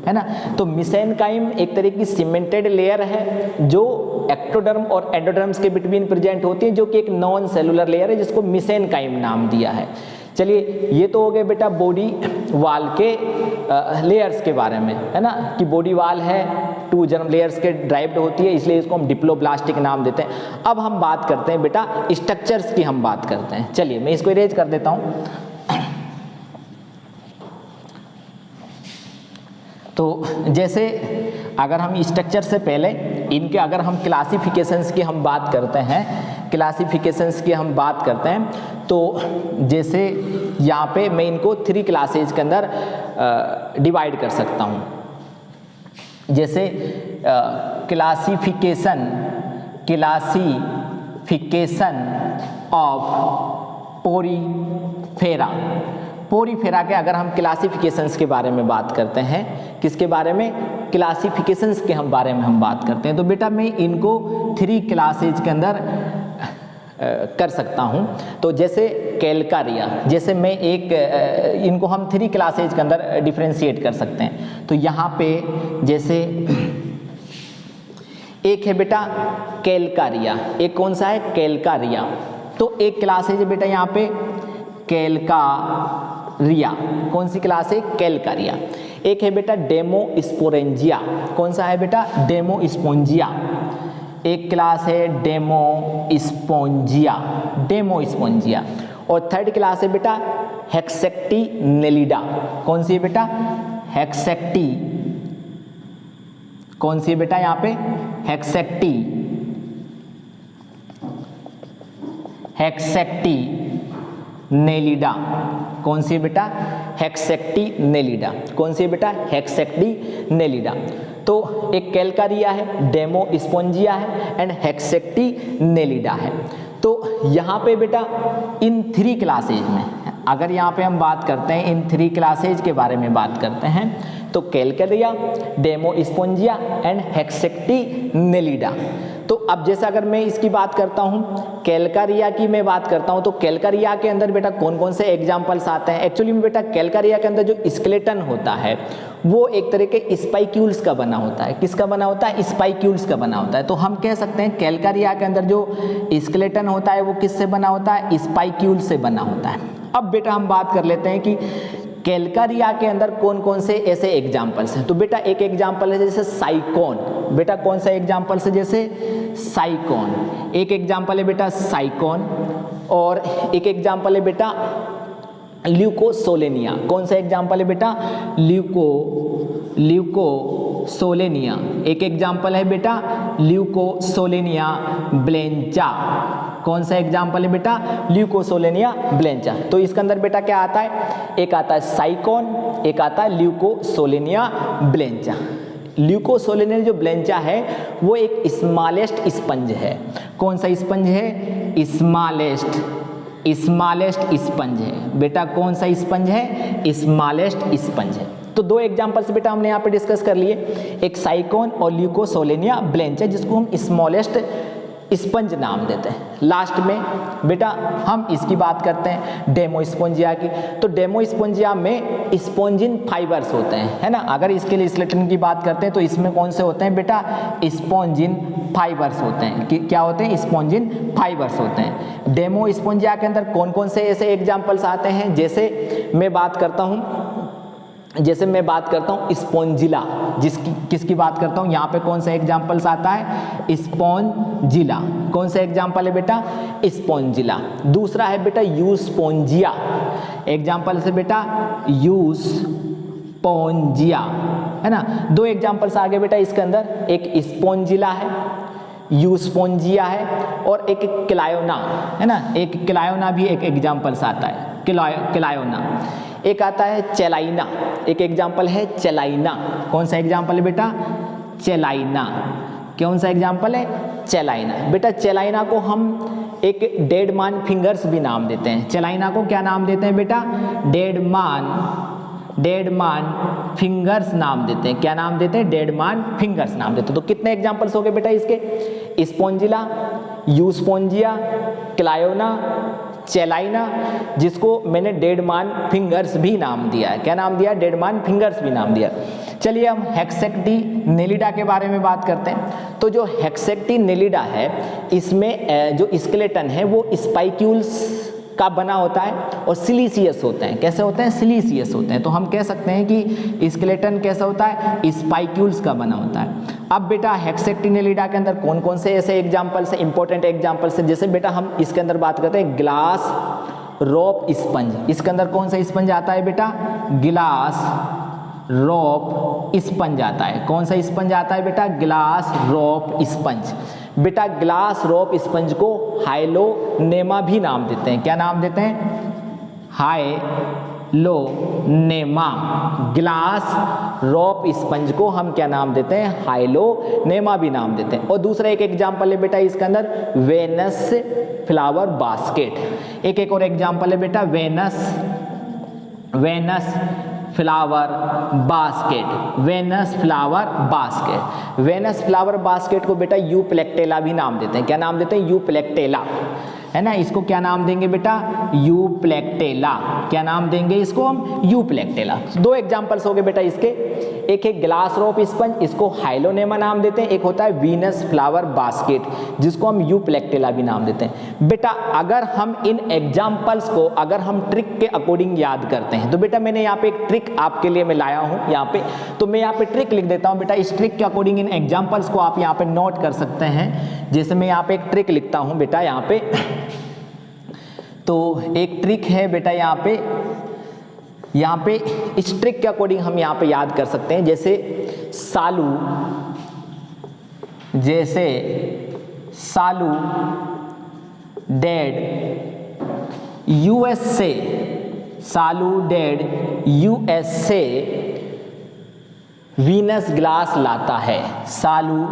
Speaker 1: है ना। तो मिसेनकाइम एक तरह की सीमेंटेड लेयर है जो एक्टोडर्म और एंडोडर्म्स के बिटवीन प्रेजेंट होती है, जो कि एक नॉन सेलुलर लेयर है जिसको मिसेनकाइम नाम दिया है। चलिए ये तो हो गए बेटा बॉडी वाल के लेयर्स के बारे में, है ना, कि बॉडी वाल है टू जर्म लेयर्स के ड्राइव्ड होती है, इसलिए इसको हम डिप्लोब्लास्टिक नाम देते हैं। अब हम बात करते हैं बेटा स्ट्रक्चर्स की, हम बात करते हैं। चलिए मैं इसको इरेज कर देता हूँ। तो जैसे अगर हम स्ट्रक्चर से पहले इनके अगर हम क्लासिफिकेशंस की हम बात करते हैं, क्लासिफिकेशंस की हम बात करते हैं, तो जैसे यहाँ पे मैं इनको 3 क्लासेज के अंदर डिवाइड कर सकता हूँ। जैसे क्लासिफिकेशन ऑफ पोरीफेरा के अगर हम क्लासिफिकेशंस के बारे में बात करते हैं, किसके बारे में, क्लासिफिकेशंस के हम बारे में हम बात करते हैं, तो बेटा मैं इनको 3 क्लासेज के अंदर कर सकता हूं। तो जैसे कैलकारिया, जैसे मैं एक इनको हम 3 क्लासेज के अंदर डिफरेंशिएट कर सकते हैं। तो यहाँ पे जैसे एक है बेटा कैलकारिया, एक कौन सा है, कैलकारिया। तो एक क्लासेज है बेटा यहाँ पे कैलकारिया, कौन सी क्लास है, कैलकारिया। एक है बेटा डेमोस्पोरेंजिया, कौन सा है बेटा, डेमोस्पोंजिया। एक क्लास है डेमोस्पोंजिया। और थर्ड क्लास है बेटा हेक्सेक्टिनेलिडा, कौन सी है बेटा, हेक्सेक्टी, कौन सी है बेटा यहाँ पे, हेक्सेक्टिनेलिडा, कौन सी है बेटा, हेक्सेक्टिनेलिडा, कौन सी है बेटा, हेक्सेक्टिनेलिडा। तो एक कैलकारिया है, डेमोस्पोंजिया है एंड हेक्सेक्टिनेलिडा है। तो यहाँ पे बेटा इन 3 क्लासेज में अगर यहाँ पे हम बात करते हैं, इन 3 क्लासेज के बारे में बात करते हैं, तो कैलकारिया, डेमोस्पोंजिया एंड हेक्सेक्टिनेलिडा। तो अब जैसे अगर मैं इसकी बात करता हूँ, कैलकारिया की मैं बात करता हूँ, तो कैलकारिया के अंदर बेटा कौन कौन से एग्जाम्पल्स आते हैं। एक्चुअली में बेटा कैलकारिया के अंदर जो स्केलेटन होता है वो एक तरह के स्पाइक्यूल्स का बना होता है। किसका बना होता है, स्पाइक्यूल्स का बना होता है। तो हम कह सकते हैं कैलकारिया के अंदर जो स्केलेटन होता है वो किससे बना होता है, स्पाइक्यूल से बना होता है। अब बेटा हम बात कर लेते हैं कि कैलकारिया के अंदर कौन कौन से ऐसे एग्जाम्पल्स हैं। तो बेटा एक एग्जाम्पल है जैसे साइकोन, बेटा कौन सा एग्जाम्पल है, जैसे साइकोन, एक एग्जाम्पल है बेटा साइकोन, और एक एग्जाम्पल है बेटा ल्यूकोसोलेनिया। कौन सा एग्जाम्पल है बेटा, ल्यूकोसोलेनिया। ल्यूकोसोलेनिया। एक एग्जाम्पल है बेटा ल्यूकोसोलेनिया ब्लेंचा। कौन सा एग्जाम्पल है बेटा? ल्यूकोसोलेनिया ब्लेंचा। तो इसके अंदर बेटा क्या आता है? एक आता है साइकोन, एक आता है ल्यूकोसोलेनिया ब्लेंचा। ल्यूकोसोलेनिया जो ब्लेंचा है वो एक स्मॉलेस्ट स्पंज है। कौन सा स्पंज है? स्मॉलेस्ट स्पंज है बेटा। कौन सा स्पंज है? स्मॉलेस्ट स्पंज है। तो दो एग्जांपल्स बेटा हमने यहाँ पे डिस्कस कर लिए, एक साइकोन और ल्यूकोसोलेनिया ब्लेंचा, जिसको हम स्मॉलेस्ट स्पंज नाम देते हैं। लास्ट में बेटा हम इसकी बात करते हैं डेमोस्पोंजिया की। तो डेमोस्पोंजिया में स्पोंजिन फाइबर्स होते हैं, है ना। अगर इसके लिए स्केलेटन की बात करते हैं तो इसमें कौन से होते हैं बेटा? स्पोंजिन फाइबर्स होते हैं। क्या होते हैं? स्पोंजिन फाइबर्स होते हैं। डेमोस्पोंजिया के अंदर कौन कौन से ऐसे एग्जाम्पल्स आते हैं? जैसे मैं बात करता हूँ स्पोंजिला। किसकी बात करता हूँ? यहाँ पे कौन सा एग्जाम्पल्स आता है? स्पोंजिला। कौन सा एग्जाम्पल है बेटा? स्पोंजिला। दूसरा है बेटा यूस्पोंजिया। एग्जाम्पल से बेटा यूस्पोंजिया, है ना। दो एग्जाम्पल्स आ गए बेटा इसके अंदर, एक स्पोंजिला है, यूस्पोंजिया है, और एक क्लायोना, है ना। एक क्लायोना भी एक एग्जाम्पल्स आता है, क्लायोना। एक आता है चेलाइना, एक एग्जाम्पल है चेलाइना। कौन सा एग्जाम्पल है बेटा? चेलाइना। कौन सा एग्जाम्पल है? चेलाइना। बेटा चेलाइना को हम एक डेड मैन फिंगर्स भी नाम देते हैं। चेलाइना को क्या नाम देते हैं बेटा? डेड मैन फिंगर्स नाम देते हैं। क्या नाम देते हैं? डेड मैन फिंगर्स नाम देते हैं। तो कितने एग्जाम्पल्स हो गए बेटा इसके? स्पोंजिला, यूस्पोंजिया, क्लायोना, चेलाइना, जिसको मैंने डेड मैन फिंगर्स भी नाम दिया है। क्या नाम दिया? डेड मैन फिंगर्स भी नाम दिया। चलिए हम हेक्सेक्टिनेलिडा के बारे में बात करते हैं। तो जो हेक्सेक्टिनेलिडा है, इसमें जो स्केलेटन है वो स्पाइक्यूल्स का बना होता है और सिलीसियस होते हैं। कैसे होते हैं? सिलीसियस होते हैं। तो हम कह सकते हैं कि स्केलेटन कैसा होता है? स्पाइक्यूल्स का बना होता है। अब बेटा हेक्सेक्टिनेलिडा के अंदर कौन कौन से ऐसे एग्जाम्पल्स हैं, इंपॉर्टेंट एग्जाम्पल्स हैं? जैसे बेटा हम इसके अंदर बात करते हैं ग्लास रोप स्पंज। इसके अंदर कौन सा स्पंज आता है बेटा? ग्लास रोप स्पंज आता है। कौन सा स्पंज आता है बेटा? ग्लास रोप स्पंज। बेटा ग्लास रोप स्पंज को हाइलोनेमा भी नाम देते हैं। क्या नाम देते हैं? हाइलोनेमा। ग्लास रोप स्पंज को हम क्या नाम देते हैं? हाइलोनेमा भी नाम देते हैं। और दूसरा एक एग्जाम्पल है बेटा इसके अंदर वेनस फ्लावर बास्केट। एक और एग्जाम्पल है बेटा Venus flower basket. Venus flower basket को बेटा यूप्लेक्टेला भी नाम देते हैं। क्या नाम देते हैं? यूप्लेक्टेला, है ना। इसको क्या नाम देंगे बेटा? यूप्लेक्टेला। क्या नाम देंगे इसको हम? यूप्लेक्टेला। दो एग्जाम्पल्स हो गए बेटा इसके, एक है ग्लास रोप स्पंज, इसको हाइलोनेमा नाम देते हैं। एक होता है वीनस फ्लावर बास्केट, जिसको हम यूप्लेक्टेला भी नाम देते हैं। बेटा अगर हम इन एग्जाम्पल्स को अगर हम ट्रिक के अकॉर्डिंग याद करते हैं तो बेटा मैंने यहाँ पे एक ट्रिक आपके लिए मैं लाया हूँ यहाँ पे। तो मैं यहाँ पे ट्रिक लिख देता हूँ बेटा, इस ट्रिक के अकॉर्डिंग इन एग्जाम्पल्स को आप यहाँ पे नोट कर सकते हैं। जैसे मैं यहाँ पे एक ट्रिक लिखता हूँ बेटा यहाँ पे, तो एक ट्रिक है बेटा यहाँ पे इस ट्रिक के अकॉर्डिंग हम यहाँ पे याद कर सकते हैं। सालू डेड यूएसए वीनस ग्लास लाता है। सालू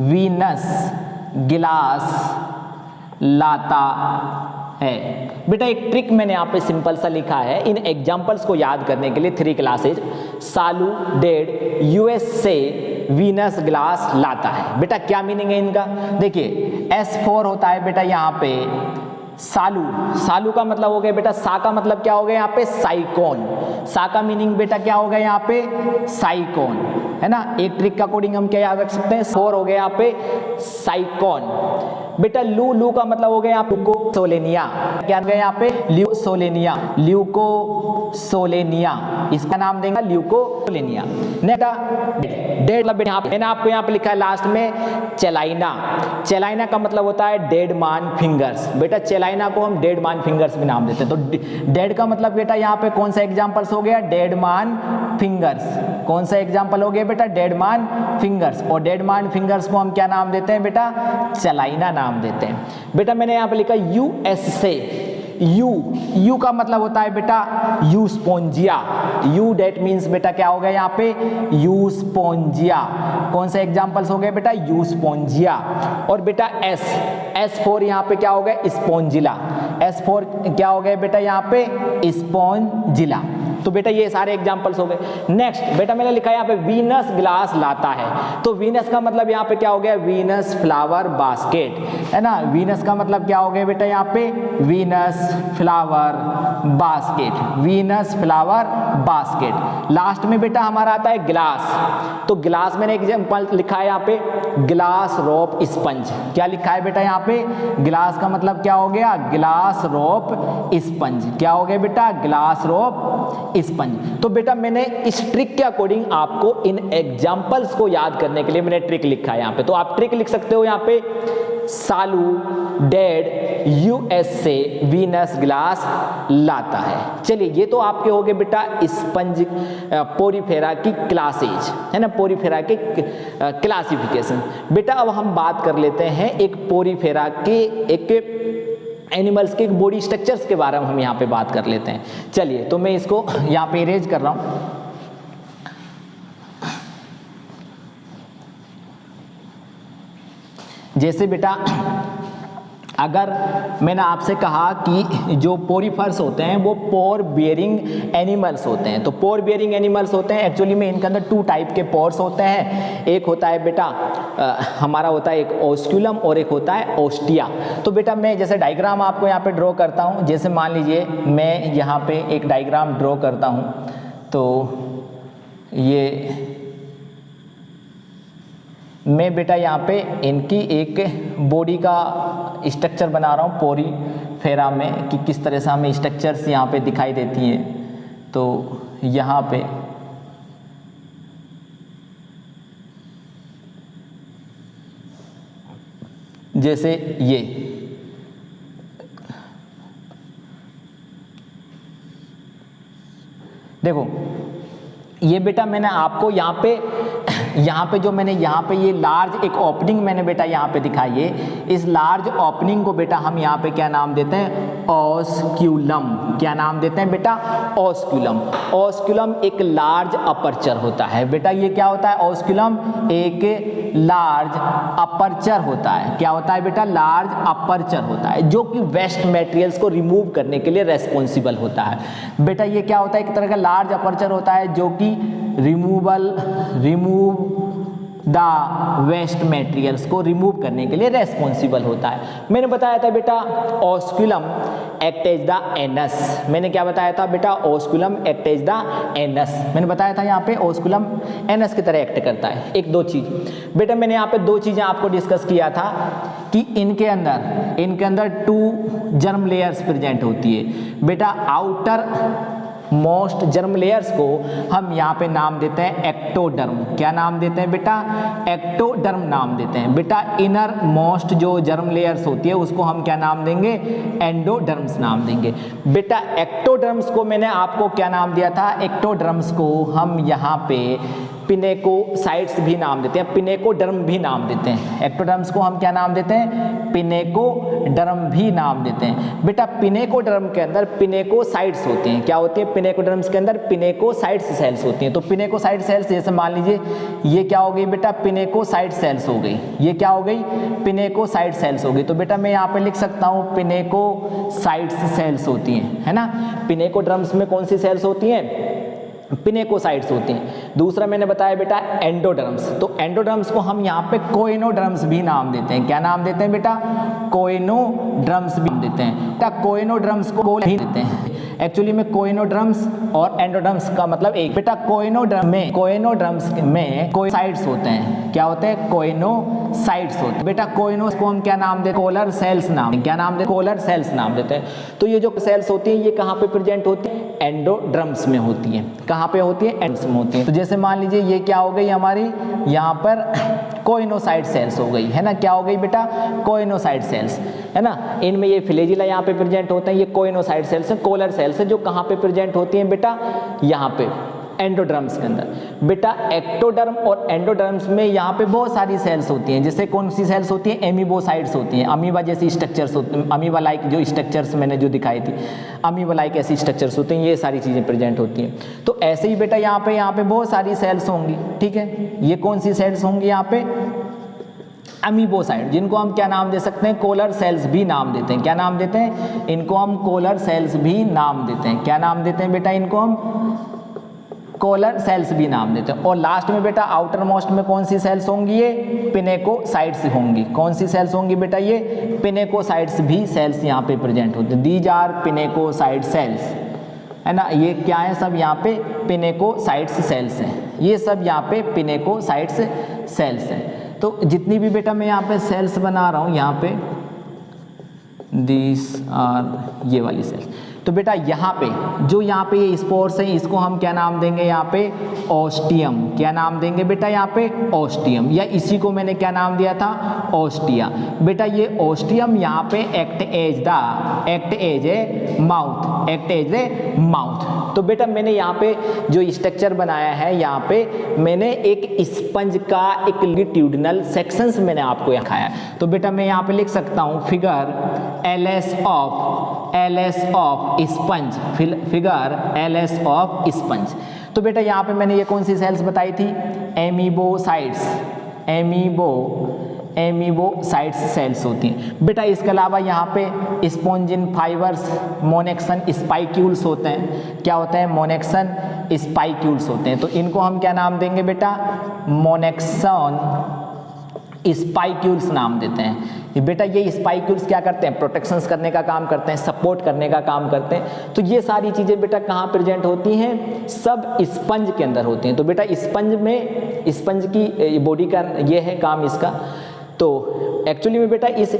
Speaker 1: वीनस ग्लास लाता है। बेटा एक ट्रिक मैंने यहाँ पे सिंपल सा लिखा है इन एग्जाम्पल्स को याद करने के लिए। 3 क्लासेज सालू डेड यूएसए वीनस ग्लास लाता है। बेटा क्या मीनिंग है इनका? देखिए S4 होता है बेटा यहाँ पे सालू का मतलब हो गया बेटा, सा का मतलब क्या हो गया यहाँ पे? साइकोन। सा का मीनिंग बेटा क्या हो गया यहाँ पे? साइकोन, है ना। एक ट्रिक का कोडिंग हम क्या याद रख सकते हैं? 4 हो गया यहाँ पे साइकोन। बेटा लू का मतलब हो गया यहाँ ल्यूकोसोलेनिया। क्या हो गया यहाँ पे? ल्यूकोसोलेनिया, ल्यूकोसोलेनिया, इसका नाम देंगे ल्यूकोसोलेनिया। डेड मतलब यहाँ पे मैंने आपको यहाँ पे लिखा है लास्ट में चेलाइना। चेलाइना का मतलब होता है डेड मैन फिंगर्स। बेटा चेलाइना को हम डेड मैन फिंगर्स भी नाम देते हैं। तो डेड का मतलब बेटा यहाँ पे कौन सा एग्जांपल्स हो गया? Dead man fingers. कौन सा एग्जांपल हो गया बेटा? Dead man fingers. और डेड मैन फिंगर्स को हम क्या नाम देते हैं बेटा? चेलाइना नाम देते हैं। बेटा मैंने यहाँ पे लिखा यूएस से, यू का मतलब होता है बेटा यूस्पोंजिया। यू डेट मीन्स बेटा क्या हो गया यहाँ पे? यूस्पोंजिया। कौन सा एग्जांपल्स हो गए बेटा? यूस्पोंजिया। और बेटा एस फॉर यहाँ पे क्या हो गया? स्पोंजिला। एस फॉर क्या हो गया बेटा यहाँ पे? स्पोंजिला। तो बेटा ये सारे एग्जांपल्स हो गए। नेक्स्ट बेटा मैंने लिखा है यहाँ पे वीनस ग्लास लाता है। तो वीनस का मतलब यहाँ पे क्या हो गया? वीनस फ्लावर बास्केट, है ना। वीनस का मतलब क्या हो गया बेटा यहाँ पे? Venus flower basket, Venus flower basket. Last में बेटा हमारा आता है ग्लास। तो ग्लास मैंने एग्जांपल लिखा है यहाँ पे ग्लास रोप स्पंज। क्या लिखा है बेटा यहाँ पे? ग्लास का मतलब क्या हो गया? ग्लास रोप स्पंज। क्या हो गया बेटा? ग्लास रोप स्पंज। तो बेटा मैंने इस ट्रिक के अकॉर्डिंग आपको इन एग्जांपल्स को याद करने के लिए मैंने ट्रिक लिखा है यहाँ पे। तो आप ट्रिक लिख सकते हो यहाँ पे सालू डेड यूएस से वीनस ग्लास लाता है। चलिए ये तो आपके हो गए बेटा स्पंज पोरीफेरा की क्लासेज, है ना, पोरीफेरा के क्लासिफिकेशन। बेटा अब हम बात कर लेते हैं एक पोरीफेरा के एक एनिमल्स के बॉडी स्ट्रक्चर्स के बारे में हम यहाँ पे बात कर लेते हैं। चलिए तो मैं इसको यहाँ पे इरेज कर रहा हूँ। जैसे बेटा अगर मैंने आपसे कहा कि जो पोरीफर्स होते हैं वो पोर बियरिंग एनिमल्स होते हैं। तो पोर बियरिंग एनिमल्स होते हैं एक्चुअली में इनके अंदर 2 टाइप के पोर्स होते हैं। एक होता है बेटा हमारा होता है एक ओस्क्यूलम और एक होता है ओस्टिया। तो बेटा मैं जैसे डायग्राम आपको यहाँ पे ड्रॉ करता हूँ। जैसे मान लीजिए मैं यहाँ पे एक डायग्राम ड्रॉ करता हूँ। तो ये मैं बेटा यहाँ पे इनकी एक बॉडी का स्ट्रक्चर बना रहा हूँ पोरीफेरा में कि किस तरह से हमें स्ट्रक्चर्स यहाँ पे दिखाई देती हैं। तो यहाँ पे जैसे ये देखो ये बेटा मैंने आपको यहाँ पे जो मैंने यहाँ पे ये लार्ज एक ओपनिंग मैंने बेटा यहाँ पे दिखाई है। इस लार्ज ओपनिंग को बेटा हम यहाँ पे क्या नाम देते हैं? ओस्क्यूलम। क्या नाम देते हैं बेटा? ओस्क्यूलम। ओस्क्यूलम एक लार्ज अपर्चर होता है बेटा। ये क्या होता है? ओस्क्यूलम एक लार्ज अपर्चर होता है। क्या होता है बेटा? लार्ज अपर्चर होता है जो कि वेस्ट मटेरियल्स को रिमूव करने के लिए रेस्पॉन्सिबल होता है। बेटा ये क्या होता है? एक तरह का लार्ज अपर्चर होता है जो कि रिमूव द वेस्ट मटेरियल्स को रिमूव करने के लिए रेस्पॉन्सिबल होता है। मैंने बताया था बेटा ओस्क्यूलम एक्ट एज द एनस। मैंने क्या बताया था बेटा? ओस्क्यूलम एक्ट एज द एनस। मैंने बताया था यहाँ पे ओस्क्यूलम एनस की तरह एक्ट करता है। एक दो चीज बेटा मैंने यहाँ पे 2 चीजें आपको डिस्कस किया था कि इनके अंदर 2 जर्म लेयर्स प्रेजेंट होती है बेटा। आउटर मोस्ट जर्म लेयर्स को हम यहाँ पे नाम देते हैं एक्टोडर्म। क्या नाम देते हैं बेटा? एक्टोडर्म नाम देते हैं बेटा। इनर मोस्ट जो जर्म लेयर्स होती है उसको हम क्या नाम देंगे? एंडोडर्म्स नाम देंगे बेटा। एक्टोडर्म्स को मैंने आपको क्या नाम दिया था? एक्टोडर्म्स को हम यहाँ पे पिनेकोसाइट्स भी नाम देते हैं, पिनेकोडर्म भी नाम देते हैं। एक्टोडर्म्स को हम क्या नाम देते हैं? पिनेकोडर्म भी नाम देते हैं बेटा। पिनेकोडर्म के अंदर पिनेकोसाइट्स होती हैं। क्या होती है? पिनेकोडर्म्स के अंदर पिनेकोसाइट्स सेल्स होती हैं। तो पिनेकोसाइट सेल्स जैसे मान लीजिए ये क्या हो गई बेटा? पिनेकोसाइट सेल्स हो गई। ये क्या हो गई? पिनेकोसाइट सेल्स हो गई। तो बेटा मैं यहाँ पे लिख सकता हूँ पिनेकोसाइट सेल्स होती हैं, है ना। पिनेकोडर्म्स में कौन सी सेल्स होती हैं? पिनेकोसाइट्स होती हैं। दूसरा मैंने बताया बेटा एंडोडर्म्स। तो एंडोडर्म्स को हम यहाँ पे कोइनोडर्म्स भी नाम देते हैं। क्या नाम देते हैं बेटा? कोइनोडर्म्स भी नाम देते हैं बेटा। कोइनोडर्म्स को नहीं देते हैं। एक्चुअली में कोइनोड्रम्स और एंडोडर्म्स का मतलब एक। बेटा कोइनोड्रम्स में कोइनोसाइट्स होते हैं। क्या होते हैं? कोइनोसाइट्स होते हैं। बेटा कोइनो को हम क्या नाम देते हैं? कोलर सेल्स नाम। क्या नाम देते हैं? कोलर सेल्स नाम देते हैं। तो ये जो सेल्स होती है ये कहाँ पे प्रेजेंट होती है? एंडोड्रम्स में होती है। कहाँ पे होती है? एंडोड्रम्स में होती है। तो जैसे मान लीजिए ये क्या हो गई हमारी, यहाँ पर कोइनोसाइट सेल्स हो गई है ना। क्या हो गई बेटा? कोइनोसाइट सेल्स है ना। इनमें ये फ्लैजिला यहाँ पे प्रेजेंट होते हैं। ये कोइनोसाइट सेल्स है, कोलर सेल्स है, जो कहाँ पे प्रेजेंट होती हैं बेटा? यहाँ पे एंडोडर्म्स के अंदर। बेटा एक्टोडर्म और एंडोडर्म्स में यहाँ पे बहुत सारी सेल्स होती हैं। जैसे कौन सी सेल्स होती हैं? एमीबोसाइट्स होती हैं। अमीबा जैसी स्ट्रक्चर्स होती हैं, अमीबा लाइक जो स्ट्रक्चर्स मैंने जो दिखाई थी, अमीबा लाइक ऐसी स्ट्रक्चर्स होती हैं। ये सारी चीज़ें प्रेजेंट होती हैं। तो ऐसे ही बेटा यहाँ पे बहुत सारी सेल्स होंगी। ठीक है, ये कौन सी सेल्स होंगी यहाँ पे? अमीबोसाइट, जिनको हम क्या नाम दे सकते हैं? कोलर सेल्स भी नाम देते हैं। क्या नाम देते हैं? इनको हम कोलर सेल्स भी नाम देते हैं। क्या नाम देते हैं बेटा? इनको हम कोलर सेल्स भी नाम देते हैं। और लास्ट में बेटा आउटर मोस्ट में कौन सी सेल्स होंगी? ये पिनेकोसाइट्स होंगी। कौन सी सेल्स होंगी बेटा? ये पिनेकोसाइट्स भी सेल्स यहाँ पे प्रेजेंट होते हैं। दीज आर पिनेकोसाइट सेल्स, है ना। ये क्या है? सब यहाँ पे पिनेकोसाइट्स सेल्स हैं। ये सब यहाँ पे पिनेकोसाइट्स सेल्स हैं। तो जितनी भी बेटा मैं यहाँ पे सेल्स बना रहा हूँ, यहाँ पे दिस आर ये वाली सेल्स। तो बेटा यहाँ पे जो यहाँ पे ये स्पोर्स हैं, इसको हम क्या नाम देंगे? यहाँ पे ओस्टियम। क्या नाम देंगे बेटा? यहाँ पे ओस्टियम, या इसी को मैंने क्या नाम दिया था? ओस्टिया। बेटा ये ओस्टियम यहाँ पे एक्ट एज ए माउथ। तो बेटा मैंने यहाँ पे जो स्ट्रक्चर बनाया है, यहाँ पे मैंने एक स्पंज का एक लिटिट्यूडिनल सेक्शंस मैंने आपको यहाँ दिखाया। तो बेटा मैं यहाँ पे लिख सकता हूँ figure LS of sponge, figure LS of sponge. तो बेटा यहाँ पे मैंने ये कौन सी सेल्स बताई थी? एमीबोसाइट्स सेल्स होती हैं। बेटा इसके अलावा यहाँ पे स्पॉन्जिन फाइबर्स, मोनेक्सन स्पाइक्यूल्स होते हैं। क्या होते हैं? मोनेक्सन स्पाइक्यूल्स होते हैं। तो इनको हम क्या नाम देंगे बेटा? मोनेक्सन स्पाइक्यूल्स नाम देते हैं। बेटा ये स्पाइक्यूल्स क्या करते हैं? प्रोटेक्शंस करने का काम करते हैं, सपोर्ट करने का काम करते हैं। तो ये सारी चीज़ें बेटा कहाँ प्रेजेंट होती हैं? सब स्पंज के अंदर होती हैं। तो बेटा स्पंज की बॉडी का ये है काम इसका। तो एक्चुअली में बेटा इस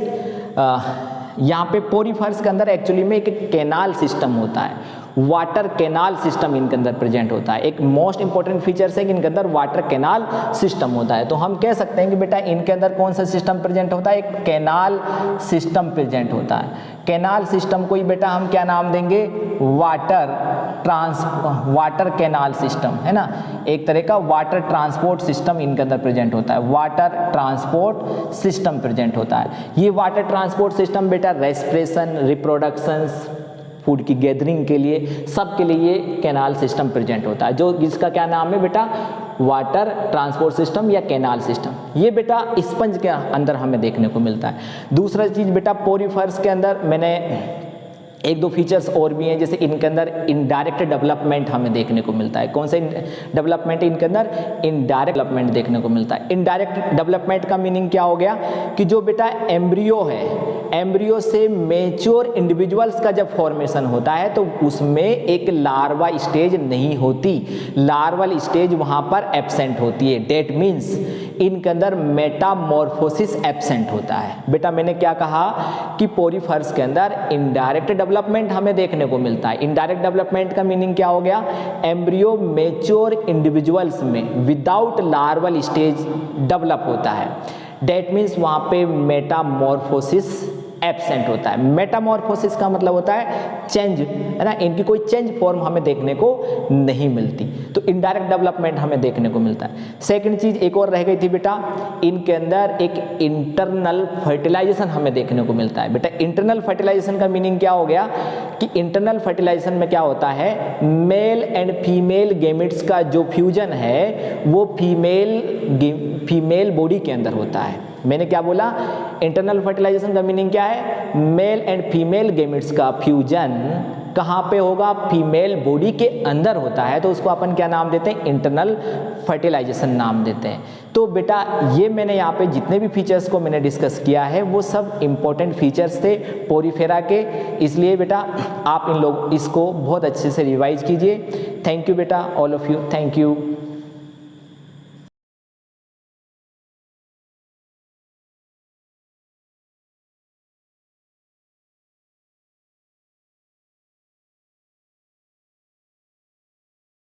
Speaker 1: यहाँ पे पोरीफर्स के अंदर एक्चुअली में एक कैनाल सिस्टम होता है, वाटर कैनाल सिस्टम इनके अंदर प्रेजेंट होता है। एक मोस्ट इंपॉर्टेंट फीचर्स है कि इनके अंदर वाटर कैनाल सिस्टम होता है। तो हम कह सकते हैं कि बेटा इनके अंदर कौन सा सिस्टम प्रेजेंट होता है? एक कैनाल सिस्टम प्रेजेंट होता है। कैनाल सिस्टम को ही बेटा हम क्या नाम देंगे? वाटर कैनाल सिस्टम, है ना। एक तरह का वाटर ट्रांसपोर्ट सिस्टम इनके अंदर प्रेजेंट होता है। वाटर ट्रांसपोर्ट सिस्टम प्रेजेंट होता है। ये वाटर ट्रांसपोर्ट सिस्टम बेटा रेस्पिरेशन, रिप्रोडक्शंस, फूड की गैदरिंग के लिए, सब के लिए ये कैनाल सिस्टम प्रेजेंट होता है, जो जिसका क्या नाम है बेटा? वाटर ट्रांसपोर्ट सिस्टम या कैनाल सिस्टम। ये बेटा स्पंज के अंदर हमें देखने को मिलता है। दूसरा चीज़ बेटा पोरीफर्स के अंदर मैंने एक दो फीचर्स और भी हैं, जैसे इनके अंदर इनडायरेक्ट डेवलपमेंट हमें देखने को मिलता है। कौन सा डेवलपमेंट? इनके अंदर इनडायरेक्ट डेवलपमेंट देखने को मिलता है। इनडायरेक्ट डेवलपमेंट का मीनिंग क्या हो गया? कि जो बेटा एम्ब्रियो है, एम्ब्रियो से मैच्योर इंडिविजुअल्स का जब फॉर्मेशन होता है तो उसमें एक लार्वा स्टेज नहीं होती, लार्वल स्टेज वहाँ पर एब्सेंट होती है। डेट मीन्स इनके अंदर मेटामॉर्फोसिस एब्सेंट होता है। बेटा मैंने क्या कहा कि पोरीफर्स के अंदर इनडायरेक्ट डेवलपमेंट हमें देखने को मिलता है। इनडायरेक्ट डेवलपमेंट का मीनिंग क्या हो गया? एम्ब्रियो मैच्योर इंडिविजुअल्स में विदाउट लार्वल स्टेज डेवलप होता है। डेट मीन्स वहाँ पे मेटामॉर्फोसिस एब्सेंट होता है। मेटामॉर्फोसिस का मतलब होता है चेंज, है ना। इनकी कोई चेंज फॉर्म हमें देखने को नहीं मिलती। तो इनडायरेक्ट डेवलपमेंट हमें देखने को मिलता है। सेकंड चीज एक और रह गई थी बेटा, इनके अंदर एक इंटरनल फर्टिलाइजेशन हमें देखने को मिलता है। बेटा इंटरनल फर्टिलाइजेशन का मीनिंग क्या हो गया? कि इंटरनल फर्टिलाइजेशन में क्या होता है? मेल एंड फीमेल गैमेट्स का जो फ्यूजन है वो फीमेल बॉडी के अंदर होता है। मैंने क्या बोला? इंटरनल फर्टिलाइजेशन का मीनिंग क्या है? मेल एंड फीमेल गैमेट्स का फ्यूजन कहाँ पे होगा, फीमेल बॉडी के अंदर होता है, तो उसको अपन क्या नाम देते हैं, इंटरनल फर्टिलाइजेशन नाम देते हैं। तो बेटा ये मैंने यहाँ पे जितने भी फीचर्स को मैंने डिस्कस किया है वो सब इम्पोर्टेंट फीचर्स थे पोरीफेरा के, इसलिए बेटा आप इन लोग इसको बहुत अच्छे से रिवाइज कीजिए। थैंक यू बेटा, all of you, thank you.